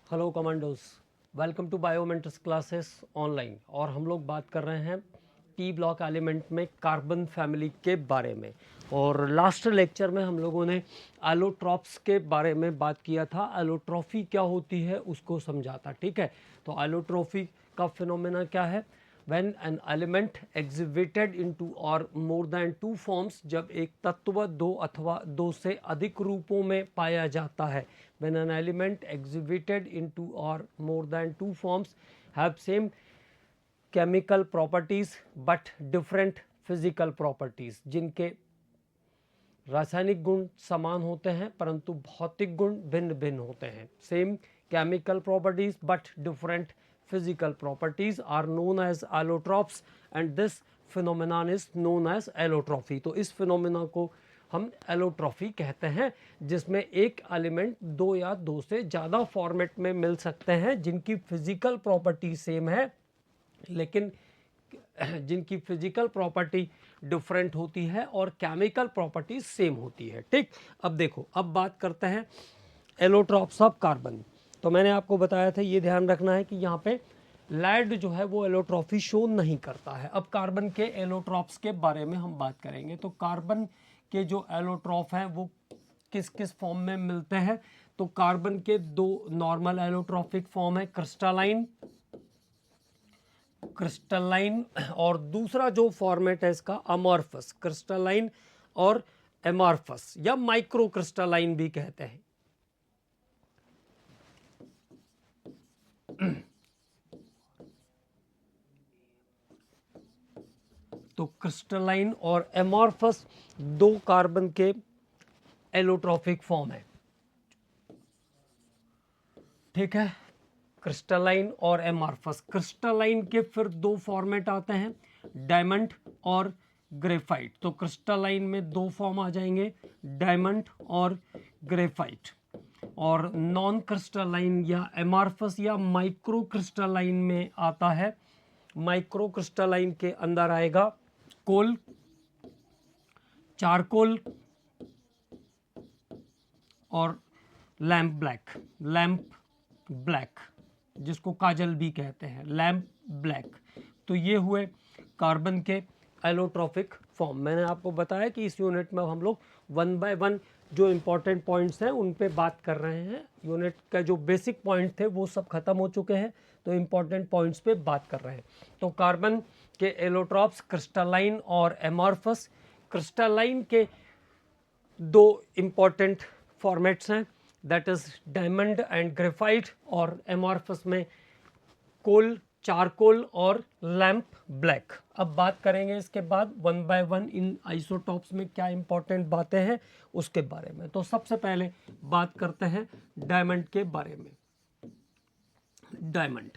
Hello commandos, welcome to Bioments classes online. और हम लोग बात कर रहे हैं टी ब्लॉक एलिमेंट में कार्बन फैमिली के बारे में। और लास्ट लेक्चर में हम लोगों ने एलोट्रॉप्स के बारे में बात किया था। एलोट्रॉफी क्या होती है उसको समझाता, ठीक है। तो एलोट्रॉफी का फिनोमेना क्या है? when an element exhibited into or more than two forms, जब एक तत्व दो अथवा दो से अधिक रूपों में पाया जाता है। when an element exhibited into or more than two forms have same chemical properties but different physical properties, जिनके रासायनिक गुण समान होते हैं परंतु भौतिक गुण भिन्न भिन्न होते हैं। Same chemical properties but different physical properties are known as allotropes and this phenomenon is known as allotrophy। तो इस फिनोमेना को हम एलोट्रॉफी कहते हैं, जिसमें एक एलिमेंट दो या दो से ज़्यादा फॉर्मेट में मिल सकते हैं जिनकी फिजिकल प्रॉपर्टी सेम है लेकिन जिनकी फिजिकल प्रॉपर्टी डिफरेंट होती है और केमिकल प्रॉपर्टी सेम होती है। ठीक, अब देखो, अब बात करते हैं एलोट्रॉप्स ऑफ कार्बन। तो मैंने आपको बताया था, ये ध्यान रखना है कि यहाँ पे लैड जो है वो एलोट्रॉफी शो नहीं करता है। अब कार्बन के एलोट्रॉप्स के बारे में हम बात करेंगे। तो कार्बन के जो एलोट्रॉप हैं वो किस किस फॉर्म में मिलते हैं? तो कार्बन के दो नॉर्मल एलोट्रॉपिक फॉर्म है, क्रिस्टलाइन क्रिस्टलाइन और दूसरा जो फॉर्मेट है इसका अमॉर्फस। क्रिस्टलाइन और एमॉर्फस या माइक्रो क्रिस्टलाइन भी कहते हैं। तो क्रिस्टलाइन और एमॉर्फस दो कार्बन के एलोट्रॉपिक फॉर्म है, ठीक है। क्रिस्टलाइन और एमॉर्फस। क्रिस्टलाइन के फिर दो फॉर्मेट आते हैं, डायमंड और ग्रेफाइट। तो क्रिस्टलाइन में दो फॉर्म आ जाएंगे, डायमंड और ग्रेफाइट। और नॉन क्रिस्टलाइन या एमॉर्फस या माइक्रो क्रिस्टलाइन में आता है, माइक्रो क्रिस्टलाइन के अंदर आएगा कोल, चारकोल और लैंप ब्लैक, जिसको काजल भी कहते हैं, लैंप ब्लैक। तो ये हुए कार्बन के एलोट्रॉपिक फॉर्म। मैंने आपको बताया कि इस यूनिट में हम लोग वन बाय वन जो इम्पोर्टेंट पॉइंट्स हैं उन पे बात कर रहे हैं। यूनिट का जो बेसिक पॉइंट थे वो सब खत्म हो चुके हैं, तो इम्पोर्टेंट पॉइंट्स पे बात कर रहे हैं। तो कार्बन के एलोट्रॉप्स क्रिस्टलाइन और एमॉर्फस। क्रिस्टलाइन के दो इम्पॉर्टेंट फॉर्मेट्स हैं, that is diamond and graphite, और एमॉर्फस में कोल, चारकोल और लैंप ब्लैक। अब बात करेंगे इसके बाद one by one in isotopes में क्या इंपॉर्टेंट बातें हैं उसके बारे में। तो सबसे पहले बात करते हैं डायमंड के बारे में। डायमंड,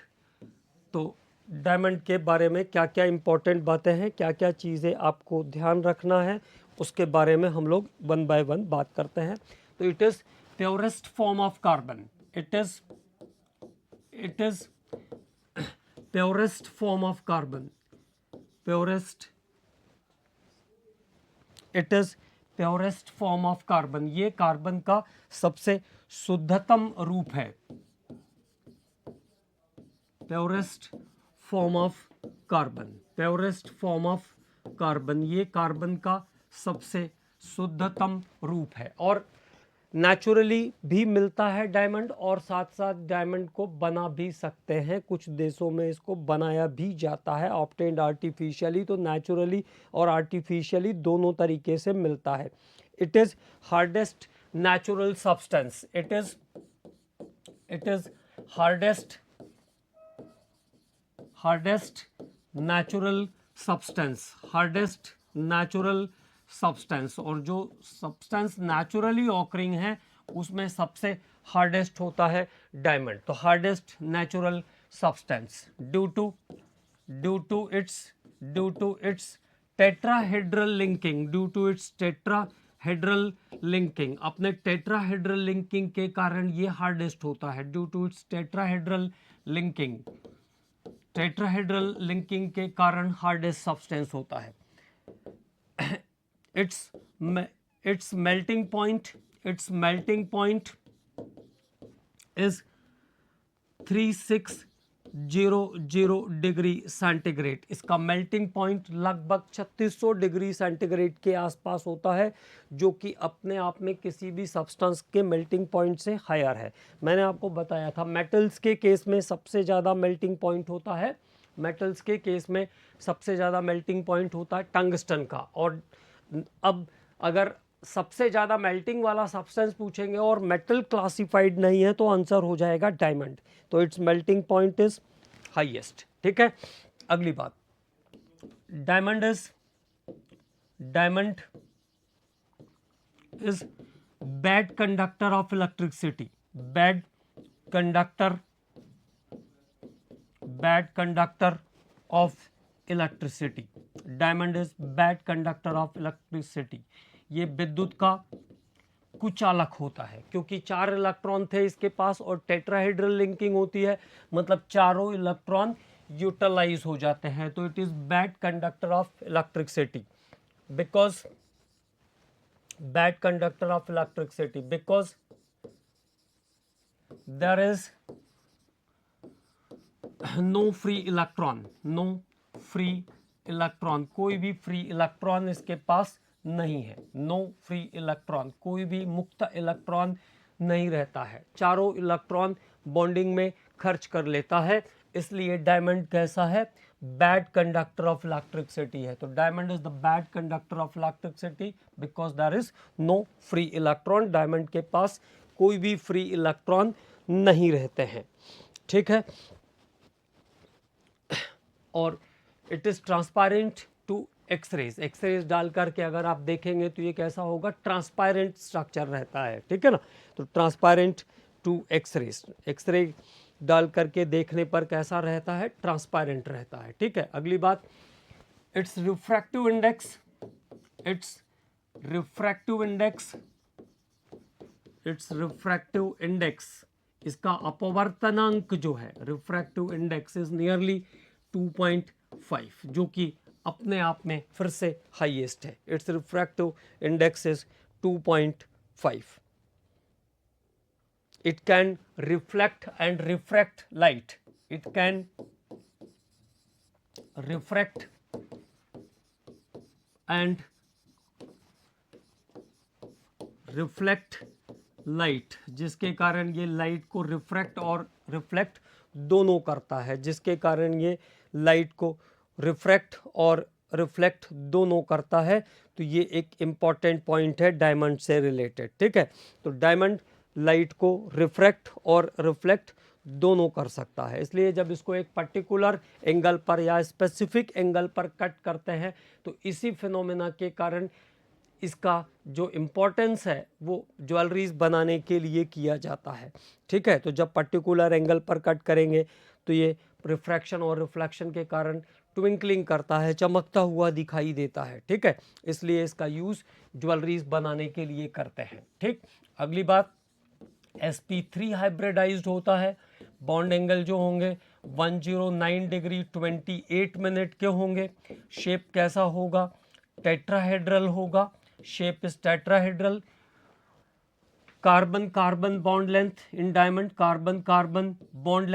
तो डायमंड के बारे में क्या क्या इंपॉर्टेंट बातें हैं, क्या क्या चीज़ें आपको ध्यान रखना है, उसके बारे में हम लोग वन बाय वन बात करते हैं। तो it is purest form of carbon. It is purest form of carbon. It is purest form of carbon. ये कार्बन का सबसे शुद्धतम रूप है। Purest form of carbon, purest form of carbon, ये कार्बन का सबसे शुद्धतम रूप है। और नेचुरली भी मिलता है डायमंड, और साथ साथ डायमंड को बना भी सकते हैं। कुछ देशों में इसको बनाया भी जाता है, ऑब्टेन्ड आर्टिफिशियली। तो नेचुरली और आर्टिफिशियली दोनों तरीके से मिलता है। It is hardest natural substance. It is hardest natural substance, hardest natural substance. और जो सब्सटेंस नेचुरली ऑकरिंग है उसमें सबसे हार्डेस्ट होता है डायमंड। तो hardest natural substance due to its tetrahedral linking, due to its tetrahedral linking. अपने tetrahedral linking के कारण ये हार्डेस्ट होता है, due to its tetrahedral linking. Tetrahedral linking के कारण हार्डेस्ट सब्सटेंस होता है। its melting point is 3600 degree centigrade. इसका मेल्टिंग पॉइंट लगभग 3600 डिग्री सेंटीग्रेड के आसपास होता है, जो कि अपने आप में किसी भी सब्सटेंस के मेल्टिंग पॉइंट से हायर है। मैंने आपको बताया था मेटल्स के केस में सबसे ज़्यादा मेल्टिंग पॉइंट होता है, मेटल्स के केस में सबसे ज़्यादा मेल्टिंग पॉइंट होता है टंगस्टन का। और अब अगर सबसे ज़्यादा मेल्टिंग वाला सब्सटेंस पूछेंगे और मेटल क्लासिफाइड नहीं है तो आंसर हो जाएगा डायमंड। तो it's melting point is highest. ठीक है, अगली बात, diamond is bad conductor of electricity. Bad conductor of electricity. Diamond is bad conductor of electricity. ये विद्युत का कुचालक होता है, क्योंकि 4 इलेक्ट्रॉन थे इसके पास और टेट्राहेड्रल लिंकिंग होती है, मतलब चारों इलेक्ट्रॉन यूटिलाइज हो जाते हैं। तो it is bad conductor of electricity because there is no free electron, कोई भी फ्री इलेक्ट्रॉन इसके पास नहीं है। नो फ्री इलेक्ट्रॉन, कोई भी मुक्त इलेक्ट्रॉन नहीं रहता है, चारों इलेक्ट्रॉन बॉन्डिंग में खर्च कर लेता है, इसलिए डायमंड कैसा है, बैड कंडक्टर ऑफ इलेक्ट्रिसिटी है। तो diamond is the bad conductor of electricity because there is no free electron. Diamond के पास कोई भी फ्री इलेक्ट्रॉन नहीं रहते हैं। ठीक है, और it is transparent to X rays. X rays डाल करके अगर आप देखेंगे तो ये कैसा होगा, ट्रांसपेरेंट स्ट्रक्चर रहता है। ठीक है ना, तो ट्रांसपेरेंट टू एक्सरेज, एक्सरे डाल करके देखने पर कैसा रहता है, ट्रांसपेरेंट रहता है। ठीक है, अगली बात, इट्स रिफ्रैक्टिव इंडेक्स, इसका अपवर्तनांक जो है, रिफ्रैक्टिव इंडेक्स इज नियरली 2.5, जो कि अपने आप में फिर से हाईएस्ट है। It's refractive index is 2.5। It can reflect and refract light. It can refract and reflect light, जिसके कारण ये लाइट को रिफ्रैक्ट और रिफ्लेक्ट दोनों करता है, जिसके कारण ये लाइट को रिफ्रैक्ट और रिफ्लेक्ट दोनों करता है। तो ये एक इम्पॉर्टेंट पॉइंट है डायमंड से रिलेटेड। ठीक है, तो डायमंड लाइट को रिफ्रैक्ट और रिफ्लेक्ट दोनों कर सकता है, इसलिए जब इसको एक पर्टिकुलर एंगल पर या स्पेसिफिक एंगल पर कट करते हैं तो इसी फिनोमेना के कारण इसका जो इम्पोर्टेंस है वो ज्वेलरीज बनाने के लिए किया जाता है। ठीक है, तो जब पर्टिकुलर एंगल पर कट करेंगे तो ये रिफ्रैक्शन और रिफ्लेक्शन के कारण ट्विंकलिंग करता है, चमकता हुआ दिखाई देता है। ठीक है, इसलिए इसका यूज़ ज्वेलरीज बनाने के लिए करते हैं। ठीक, अगली बात, sp3 हाइब्रिडाइज्ड होता है। बॉन्ड एंगल जो होंगे 109 डिग्री 28 मिनट के होंगे। शेप कैसा होगा, टेट्राहेड्रल होगा। Shape is tetrahedral. Carbon carbon bond length in diamond, carbon carbon bond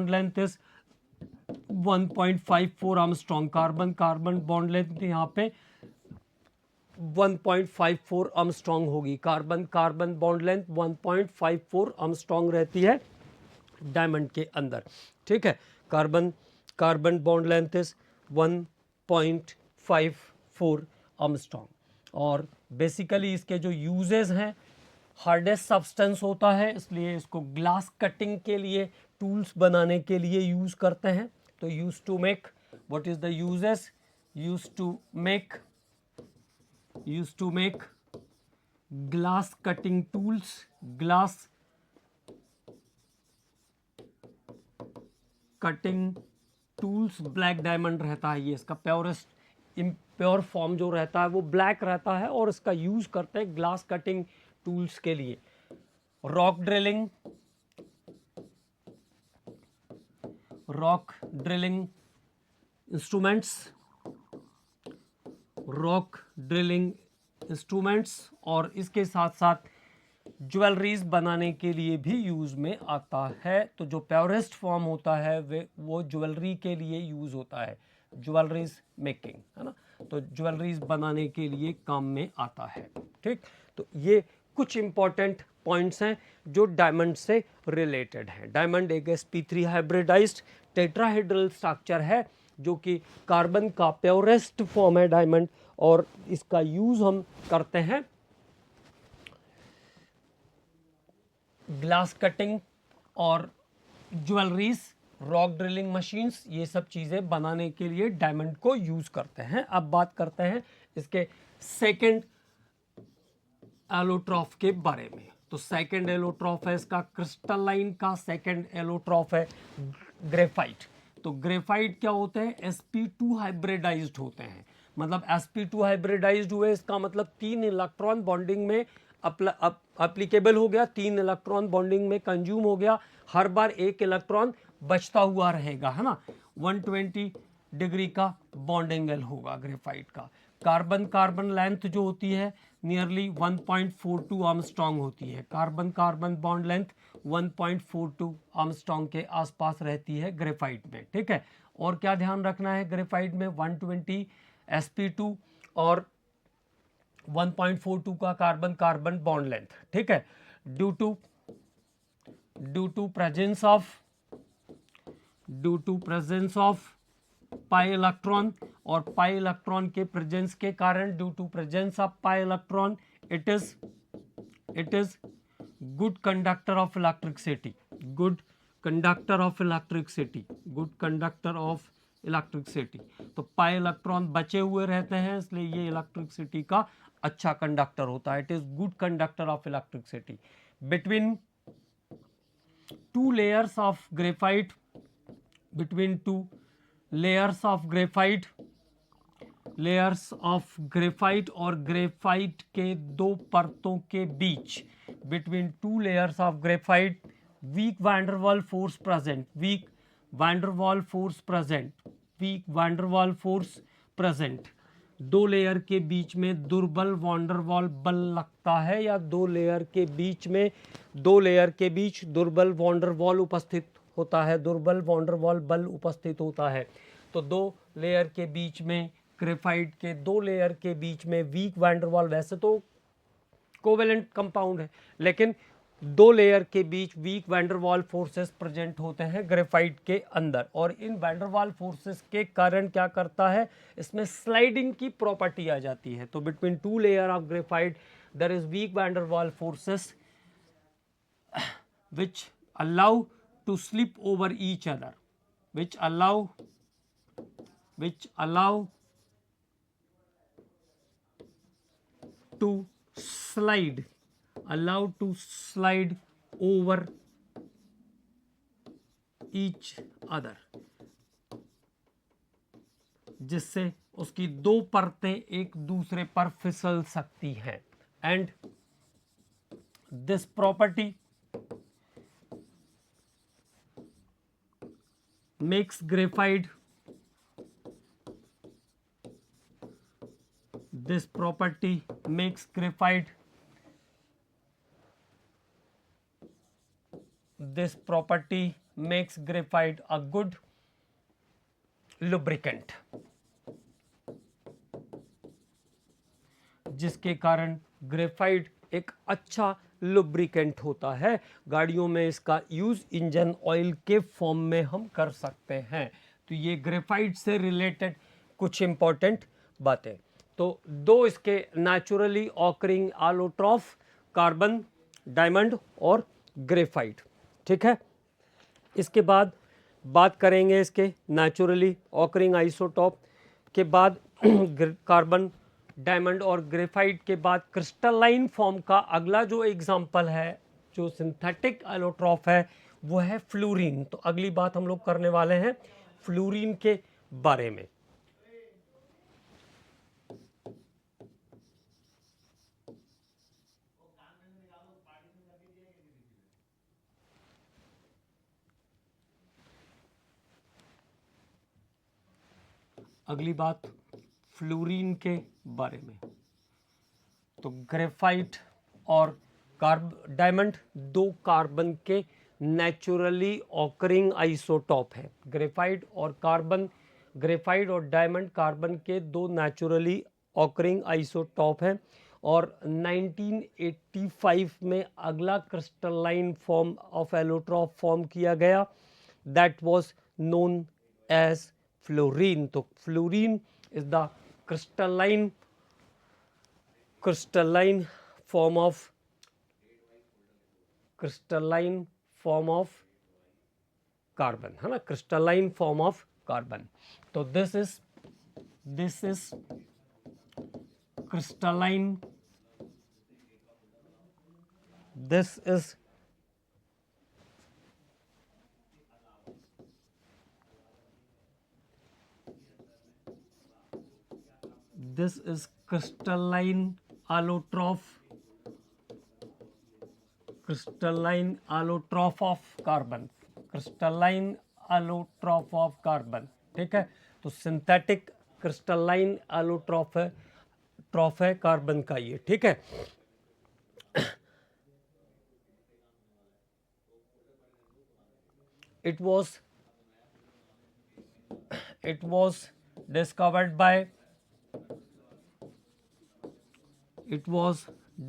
length is 1.54 Armstrong. Carbon carbon bond length यहाँ पे 1.54 आर्मस्ट्रॉन्ग होगी। Carbon carbon bond length 1.54 Armstrong रहती है डायमंड के अंदर। ठीक है, carbon carbon bond length is 1.54 Armstrong. और बेसिकली इसके जो यूजेस हैं, हार्डेस्ट सब्सटेंस होता है, इसलिए इसको ग्लास कटिंग के लिए, टूल्स बनाने के लिए यूज़ करते हैं। तो use to make, what is the uses, use to make glass cutting tools, glass cutting tools. Black diamond रहता है, ये इसका प्योरेस्ट इम्प्योर फॉर्म जो रहता है वो ब्लैक रहता है, और इसका यूज करते हैं ग्लास कटिंग टूल्स के लिए। रॉक ड्रिलिंग इंस्ट्रूमेंट्स, और इसके साथ साथ ज्वेलरीज बनाने के लिए भी यूज़ में आता है। तो जो प्योरेस्ट फॉर्म होता है वो ज्वेलरी के लिए यूज़ होता है, ज्वेलरीज मेकिंग, है ना। तो ज्वेलरीज बनाने के लिए काम में आता है। ठीक, तो ये कुछ इंपॉर्टेंट पॉइंट्स हैं जो डायमंड से रिलेटेड हैं। डायमंड एक sp3 हाइब्रिडाइज्ड टेट्राहेड्रल स्ट्रक्चर है जो कि कार्बन का प्योरेस्ट फॉर्म है डायमंड, और इसका यूज़ हम करते हैं ग्लास कटिंग और ज्वेलरीज, रॉक ड्रिलिंग मशीन्स, ये सब चीज़ें बनाने के लिए डायमंड को यूज़ करते हैं। अब बात करते हैं इसके सेकंड एलोट्रॉफ के बारे में। तो सेकंड एलोट्रॉफ है इसका क्रिस्टलाइन का सेकंड एलोट्रॉफ है ग्रेफाइट। तो ग्रेफाइट क्या होते हैं, sp2 हाइब्रिडाइज्ड होते हैं। मतलब sp2 हाइब्रिडाइज्ड हुए, इसका मतलब 3 इलेक्ट्रॉन बॉन्डिंग में अप्लीकेबल हो गया, 3 इलेक्ट्रॉन बॉन्डिंग में कंज्यूम हो गया, हर बार एक इलेक्ट्रॉन बचता हुआ रहेगा, है ना। 120 डिग्री का बॉन्डिंग एंगल होगा ग्रेफाइट का। कार्बन कार्बन लेंथ जो होती है नियरली 1.42 आर्मस्ट्रॉन्ग होती है। Carbon carbon bond length 1.42 Armstrong के आसपास रहती है ग्रेफाइट में। ठीक है, और क्या ध्यान रखना है, ग्रेफाइट में 120 sp2 और 1.42 का कार्बन कार्बन बॉन्ड लेंथ। ठीक है, due to presence of pi electron, और पाई इलेक्ट्रॉन के प्रेजेंस के कारण, due to presence of pi electron, it is good conductor of electricity, good conductor of electricity, good conductor of electricity. तो pi electron बचे हुए रहते हैं, इसलिए ये इलेक्ट्रिसिटी का अच्छा कंडक्टर होता है। It is good conductor of electricity. Between two layers of graphite, between two layers of graphite, layers of graphite और ग्रेफाइट के दो परतों के बीच, between two layers of graphite, weak van der Waals force present, weak van der Waals force present, weak van der Waals force present। दो layer के बीच में दुर्बल van der Waals बल लगता है, या दो लेयर के बीच में, दो लेयर के बीच दुर्बल van der Waals उपस्थित होता है, दुर्बल van der Waals बल उपस्थित होता है। तो दो लेयर के बीच में, ग्रेफाइट के दो लेयर के बीच में वीक van der Waals, वैसे तो कोवेलेंट कंपाउंड है, लेकिन दो लेयर के बीच weak van der Waals forces present होते हैं ग्रेफाइट के अंदर, और इन van der Waals फोर्सेस के कारण क्या करता है, इसमें स्लाइडिंग की प्रॉपर्टी आ जाती है। तो between two layer of graphite there is weak van der Waals forces which allow to slip over each other, which allow to slide over each other, जिससे उसकी दो परतें एक दूसरे पर फिसल सकती हैं। And this property makes graphite, this property makes graphite, this property makes graphite a good lubricant, जिसके कारण ग्रेफाइट एक अच्छा लुब्रिकेंट होता है। गाड़ियों में इसका यूज इंजन ऑयल के फॉर्म में हम कर सकते हैं। तो ये ग्रेफाइट से रिलेटेड कुछ इंपॉर्टेंट बातें। तो दो इसके नेचुरली ऑकरिंग एलोट्रॉफ, कार्बन, डायमंड और ग्रेफाइट। ठीक है, इसके बाद बात करेंगे इसके नेचुरली ऑकरिंग आइसोटॉप के बाद कार्बन, डायमंड और ग्रेफाइट के बाद क्रिस्टलाइन फॉर्म का अगला जो एग्जाम्पल है, जो सिंथेटिक एलोट्रॉफ है, वो है फ्लोरीन। तो अगली बात हम लोग करने वाले हैं फ्लोरीन के बारे में। अगली बात फ्लोरीन के बारे में। तो ग्रेफाइट और डायमंड दो कार्बन के नेचुरली ऑकरिंग आइसोटॉप है। ग्रेफाइट और कार्बन, ग्रेफाइट और डायमंड कार्बन के दो नेचुरली ऑकरिंग आइसोटॉप हैं। और 1985 में अगला crystalline form of allotrope form किया गया, that was known as fullerene. तो fullerene is the crystalline form of carbon, है ना, क्रिस्टलाइन फॉर्म ऑफ कार्बन। तो this is crystalline, this is crystalline allotrope of carbon, crystalline allotrope of carbon, ठीक है। तो synthetic crystalline allotrope है carbon का ये, ठीक है। it was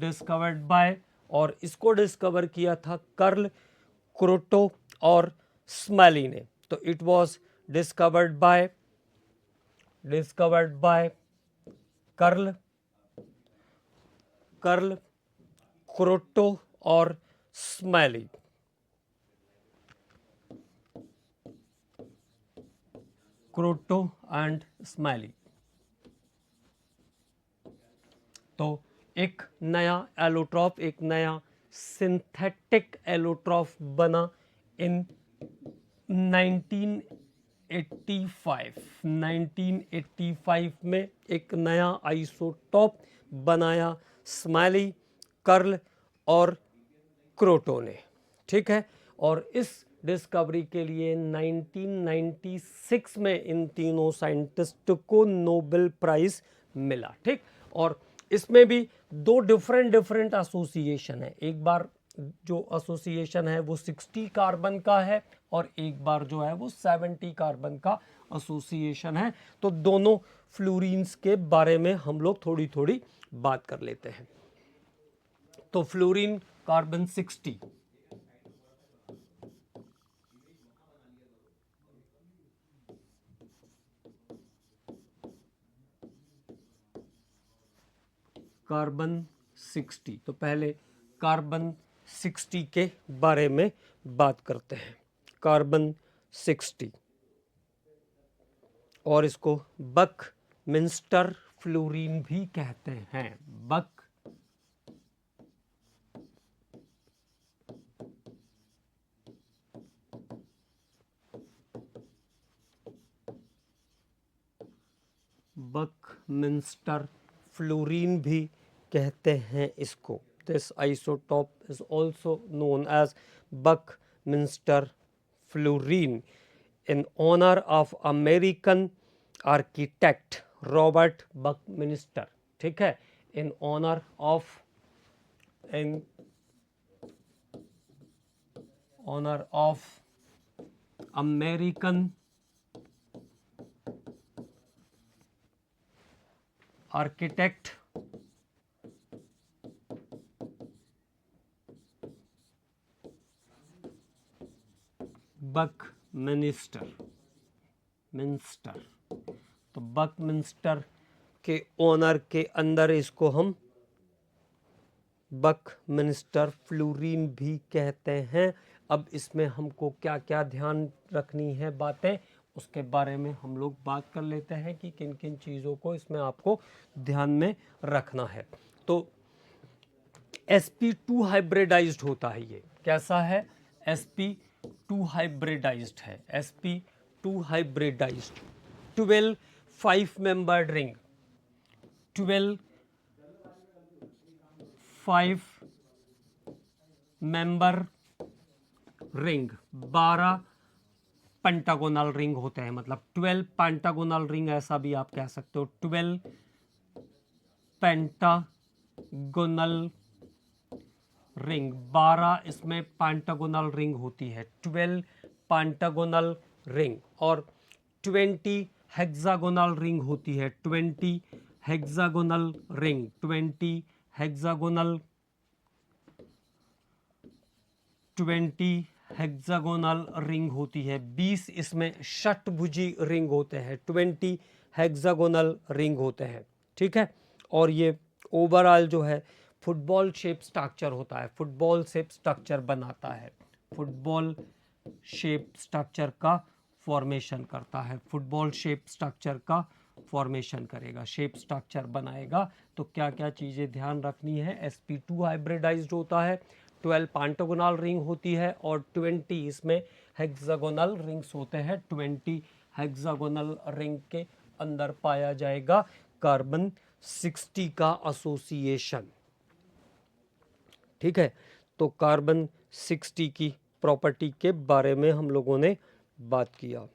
discovered by और इसको डिस्कवर किया था कर्ल, क्रोटो और स्मेली ने। तो it was discovered by Curl, Kroto और स्मेली। क्रोटो and smelly. तो एक नया एलोट्रॉप, एक नया सिंथेटिक एलोट्रॉप बना इन 1985 में एक नया आइसोटॉप बनाया स्मेली, कर्ल और क्रोटो ने, ठीक है। और इस डिस्कवरी के लिए 1996 में इन तीनों साइंटिस्ट को नोबेल प्राइज मिला, ठीक। और इसमें भी दो डिफरेंट एसोसिएशन है। एक बार जो एसोसिएशन है वो 60 कार्बन का है और एक बार जो है वो 70 कार्बन का एसोसिएशन है। तो दोनों फ्लोरीन्स के बारे में हम लोग थोड़ी थोड़ी बात कर लेते हैं। तो फ्लोरीन कार्बन 60, कार्बन 60। तो पहले कार्बन 60 के बारे में बात करते हैं। कार्बन 60 और इसको बकमिंस्टर फ्लोरीन भी कहते हैं। बकमिंस्टर फ्लोरीन भी कहते हैं इसको। This isotope is also known as buckminsterfullerene in honor of American architect Robert Buckminster, ठीक है। in honor of American architect Buckminster. तो बकमिंस्टर के ऑनर के अंदर इसको हम बकमिंस्टर फ्लोरीन भी कहते हैं। अब इसमें हमको क्या क्या ध्यान रखनी है बातें, उसके बारे में हम लोग बात कर लेते हैं कि किन किन चीज़ों को इसमें आपको ध्यान में रखना है। तो sp2 हाइब्रिडाइज्ड होता है। ये कैसा है? sp2 हाइब्रिडाइज्ड है। sp2 hybridised 12 5 membered ring, 12 5 member ring, 12 pentagonal ring होते हैं, मतलब 12 पेंटागोनल रिंग ऐसा भी आप कह सकते हो। 12 पेंटागोनल रिंग, 12 इसमें पेंटागोनल रिंग होती है, 12 पेंटागोनल रिंग, और 20 हेक्सागोनल रिंग होती है, 20 hexagonal ring, 20 hexagonal 20 hexagonal ring होती है, 20 इसमें षटभुजी रिंग होते हैं, 20 हेक्सागोनल रिंग होते हैं, ठीक है। और ये ओवरऑल जो है फुटबॉल शेप स्ट्रक्चर होता है, फुटबॉल शेप स्ट्रक्चर बनाता है, फुटबॉल शेप स्ट्रक्चर का फॉर्मेशन करता है, फुटबॉल शेप स्ट्रक्चर का फॉर्मेशन करेगा, शेप स्ट्रक्चर बनाएगा। तो क्या क्या चीज़ें ध्यान रखनी है, sp2 हाइब्रिडाइज्ड होता है, 12 पेंटागोनल रिंग होती है, और 20 इसमें हेक्सागोनल रिंग्स होते हैं, 20 हेक्सागोनल रिंग के अंदर पाया जाएगा कार्बन 60 का एसोसिएशन, ठीक है। तो कार्बन 60 की प्रॉपर्टी के बारे में हम लोगों ने बात किया।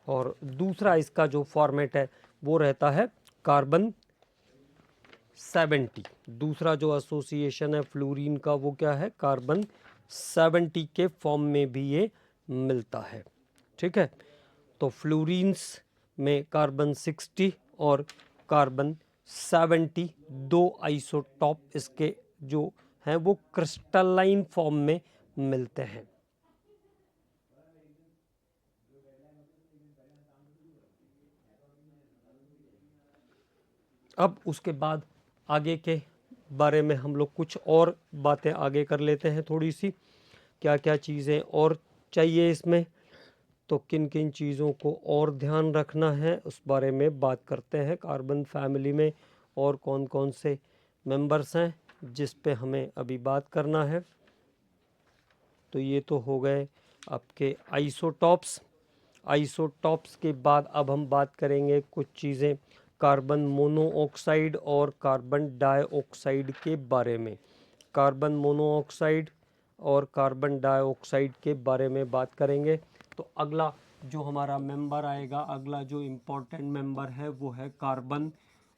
और दूसरा इसका जो फॉर्मेट है वो रहता है कार्बन 70। दूसरा जो एसोसिएशन है फ्लोरीन का वो क्या है, कार्बन 70 के फॉर्म में भी ये मिलता है, ठीक है। तो फ्लोरीन्स में कार्बन 60 और कार्बन 70 दो आइसोटॉप इसके जो हैं वो क्रिस्टलाइन फॉर्म में मिलते हैं। अब उसके बाद आगे के बारे में हम लोग कुछ और बातें आगे कर लेते हैं, थोड़ी सी क्या क्या चीज़ें और चाहिए इसमें, तो किन किन चीज़ों को और ध्यान रखना है उस बारे में बात करते हैं। कार्बन फैमिली में और कौन कौन से मेंबर्स हैं जिस पे हमें अभी बात करना है। तो ये तो हो गए आपके आइसोटॉप्स। आइसोटॉप्स के बाद अब हम बात करेंगे कुछ चीज़ें कार्बन मोनोऑक्साइड और कार्बन डाइऑक्साइड के बारे में। कार्बन मोनोऑक्साइड और कार्बन डाइऑक्साइड के बारे में बात करेंगे। तो अगला जो हमारा मेंबर आएगा, अगला जो इम्पोर्टेंट मेंबर है वो है carbon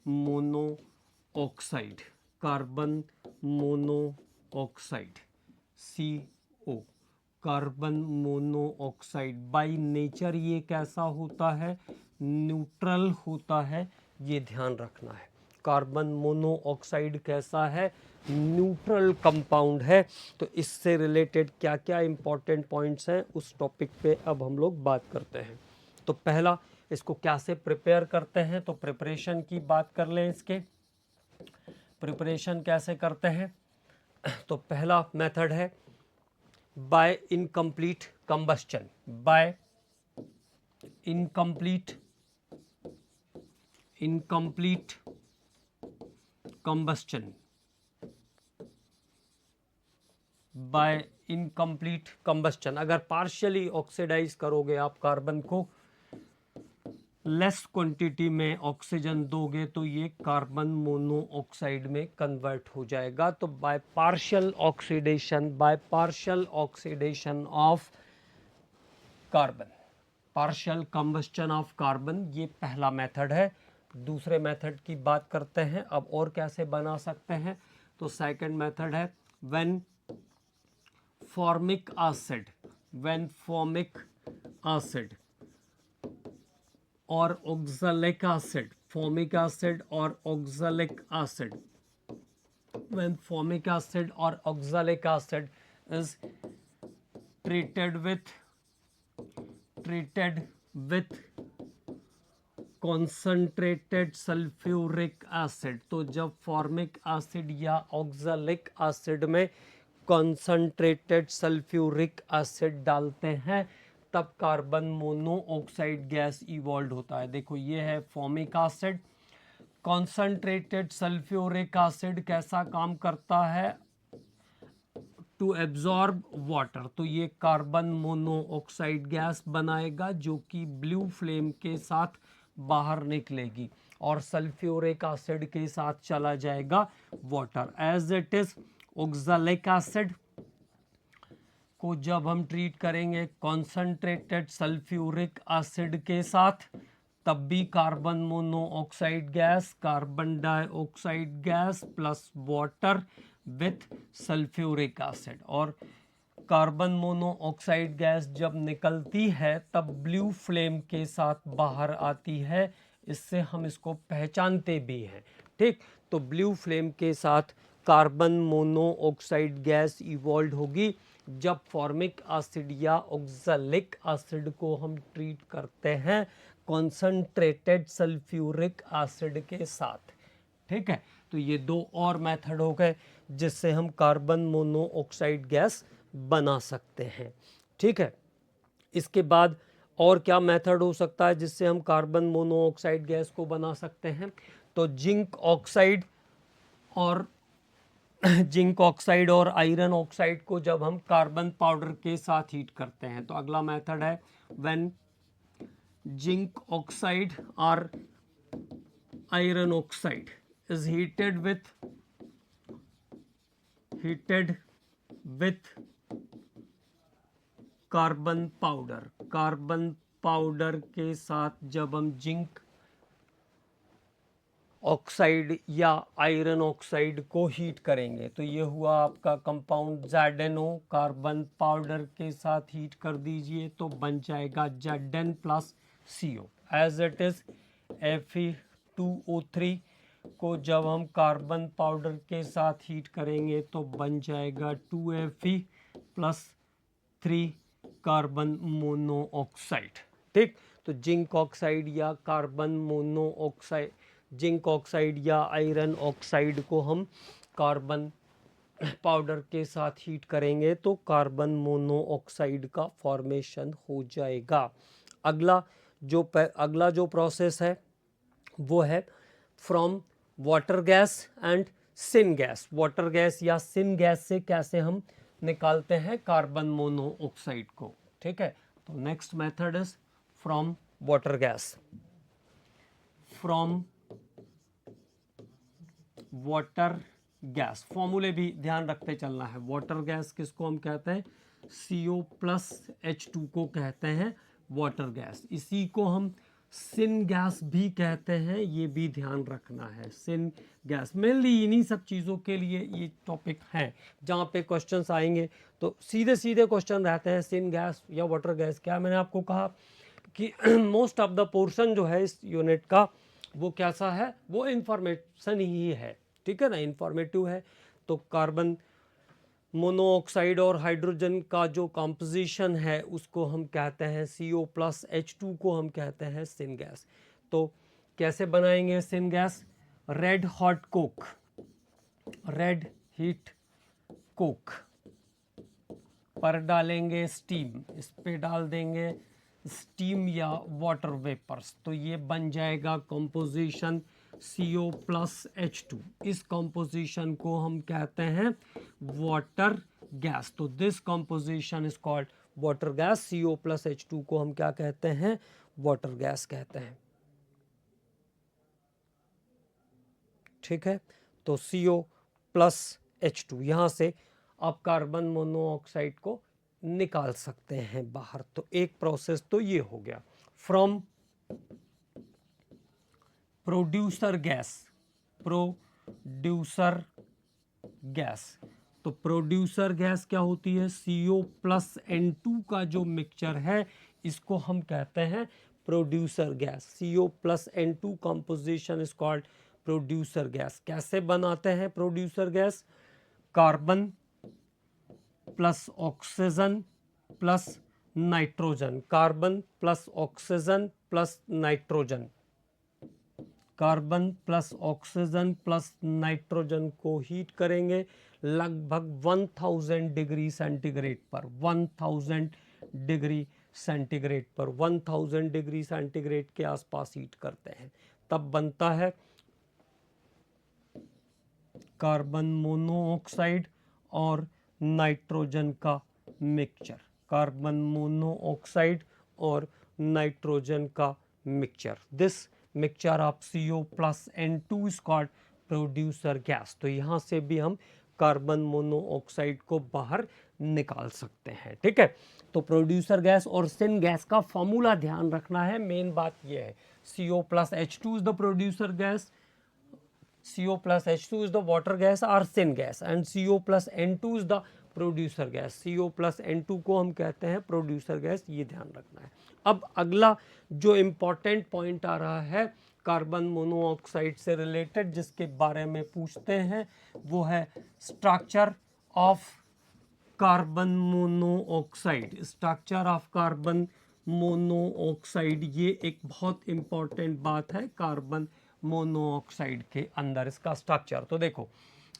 monoxide, carbon monoxide CO, carbon monoxide. By nature ये कैसा होता है, न्यूट्रल होता है, ये ध्यान रखना है। कार्बन मोनोऑक्साइड कैसा है, न्यूट्रल कंपाउंड है। तो इससे रिलेटेड क्या क्या इंपॉर्टेंट पॉइंट्स हैं उस टॉपिक पे अब हम लोग बात करते हैं। तो पहला इसको कैसे प्रिपेयर करते हैं, तो प्रिपरेशन की बात कर लें। इसके प्रिपरेशन कैसे करते हैं, तो पहला मेथड है by incomplete combustion, by incomplete combustion, by incomplete combustion। अगर पार्शियली ऑक्सीडाइज करोगे आप कार्बन को, लेस क्वांटिटी में ऑक्सीजन दोगे तो ये कार्बन मोनोऑक्साइड में कन्वर्ट हो जाएगा। तो by partial oxidation of carbon, partial combustion of carbon, ये पहला मेथड है। दूसरे मेथड की बात करते हैं अब, और कैसे बना सकते हैं। तो सेकंड मेथड है when formic acid, when formic acid और ऑक्सैलिक एसिड, फॉर्मिक एसिड और oxalic acid, when formic acid or oxalic acid is treated with concentrated sulfuric acid। तो जब फॉर्मिक एसिड या ऑक्सैलिक एसिड में concentrated सल्फ्यूरिक एसिड डालते हैं तब carbon monoxide gas evolve होता है। देखो ये है formic acid, concentrated sulphuric acid कैसा काम करता है, टू एब्जॉर्ब वाटर। तो ये कार्बन मोनोऑक्साइड गैस बनाएगा जो कि ब्लू फ्लेम के साथ बाहर निकलेगी और सल्फ्यूरिक एसिड के साथ चला जाएगा water. As it is oxalic acid को जब हम ट्रीट करेंगे कॉन्सनट्रेटेड सल्फ्यूरिक एसिड के साथ तब भी carbon monoxide gas, carbon dioxide gas plus water with sulphuric acid. और कार्बन मोनोऑक्साइड गैस जब निकलती है तब ब्लू फ्लेम के साथ बाहर आती है, इससे हम इसको पहचानते भी हैं। ठीक, तो ब्लू फ्लेम के साथ कार्बन मोनोऑक्साइड गैस इवॉल्व होगी जब फॉर्मिक एसिड या ऑक्सैलिक एसिड को हम ट्रीट करते हैं कॉन्सनट्रेटेड सल्फ्यूरिक एसिड के साथ। ठीक है, तो ये दो और मेथड हो गए जिससे हम कार्बन मोनोऑक्साइड गैस बना सकते हैं। ठीक है, इसके बाद और क्या मेथड हो सकता है जिससे हम कार्बन मोनोऑक्साइड गैस को बना सकते हैं? तो जिंक ऑक्साइड और आयरन ऑक्साइड को जब हम कार्बन पाउडर के साथ हीट करते हैं, तो अगला मेथड है व्हेन जिंक ऑक्साइड और iron oxide is heated with carbon powder के साथ जब हम जिंक ऑक्साइड या आयरन ऑक्साइड को हीट करेंगे, तो ये हुआ आपका कंपाउंड ZnO। कार्बन पाउडर के साथ हीट कर दीजिए तो बन जाएगा Zn plus CO as it is. Fe2O3 को जब हम कार्बन पाउडर के साथ हीट करेंगे तो बन जाएगा 2Fe प्लस 3 कार्बन मोनोऑक्साइड। ठीक, तो जिंक ऑक्साइड या कार्बन मोनोऑक्साइड, जिंक ऑक्साइड या आयरन ऑक्साइड को हम कार्बन पाउडर के साथ हीट करेंगे तो कार्बन मोनोऑक्साइड का फॉर्मेशन हो जाएगा। अगला जो प्रोसेस है वो है from water gas and syn gas. Water gas या सिन गैस से कैसे हम निकालते हैं कार्बन मोनोऑक्साइड को। ठीक है, तो next method is from water gas. From water gas, फॉर्मूले भी ध्यान रखते चलना है। वाटर गैस किसको हम कहते हैं? CO प्लस H2 को कहते हैं वाटर गैस। इसी को हम सिन गैस भी कहते हैं, ये भी ध्यान रखना है। सिन गैस मेनली इन्हीं सब चीज़ों के लिए ये टॉपिक हैं जहाँ पे क्वेश्चंस आएंगे तो सीधे सीधे क्वेश्चन रहते हैं सिन गैस या वाटर गैस। क्या मैंने आपको कहा कि मोस्ट ऑफ द पोर्शन जो है इस यूनिट का वो कैसा है, वो इंफॉर्मेशन ही है। ठीक है ना, इंफॉर्मेटिव है। तो कार्बन मोनोऑक्साइड और हाइड्रोजन का जो कॉम्पोजिशन है उसको हम कहते हैं CO प्लस H2 को हम कहते हैं सिन गैस। तो कैसे बनाएंगे syn gas? Red hot Coke, red heat Coke पर डालेंगे स्टीम, इस पे डाल देंगे स्टीम या वाटर वेपर्स, तो ये बन जाएगा कॉम्पोजिशन CO प्लस H2। इस कॉम्पोजिशन को हम कहते हैं वाटर गैस। तो this composition is called water gas. CO plus H2 को हम क्या कहते हैं? वाटर गैस कहते हैं। ठीक है, तो CO प्लस H2 यहाँ से आप कार्बन मोनोऑक्साइड को निकाल सकते हैं बाहर। तो एक प्रोसेस तो ये हो गया। फ्रॉम प्रोड्यूसर गैस, तो प्रोड्यूसर गैस क्या होती है? CO प्लस N2 का जो मिक्सचर है इसको हम कहते हैं producer gas. CO plus N2 composition is called producer gas. कैसे बनाते हैं producer gas? Carbon plus oxygen plus nitrogen, carbon plus oxygen plus nitrogen, carbon plus oxygen plus nitrogen को हीट करेंगे लगभग 1000 डिग्री सेंटीग्रेड पर। 1000 डिग्री सेंटीग्रेड पर, 1000 degree centigrade के आसपास हीट करते हैं, तब बनता है कार्बन मोनोऑक्साइड और नाइट्रोजन का मिक्सचर। कार्बन मोनोऑक्साइड और नाइट्रोजन का mixture, this mixture of CO plus N2 is called producer gas. तो यहाँ से भी हम कार्बन मोनोऑक्साइड को बाहर निकाल सकते हैं। ठीक है, तो प्रोड्यूसर गैस और सिन गैस का फॉर्मूला ध्यान रखना है, मेन बात ये है। CO plus H2 is the producer gas, CO plus H2 is the water gas or syn gas, and CO plus N2 is the producer gas. CO plus N2 को हम कहते हैं producer gas, ये ध्यान रखना है। अब अगला जो इम्पॉर्टेंट पॉइंट आ रहा है कार्बन मोनोऑक्साइड से रिलेटेड, जिसके बारे में पूछते हैं, वो है structure of carbon monoxide. Structure of carbon monoxide, ये एक बहुत इम्पॉर्टेंट बात है कार्बन मोनोऑक्साइड के अंदर इसका स्ट्रक्चर। तो देखो,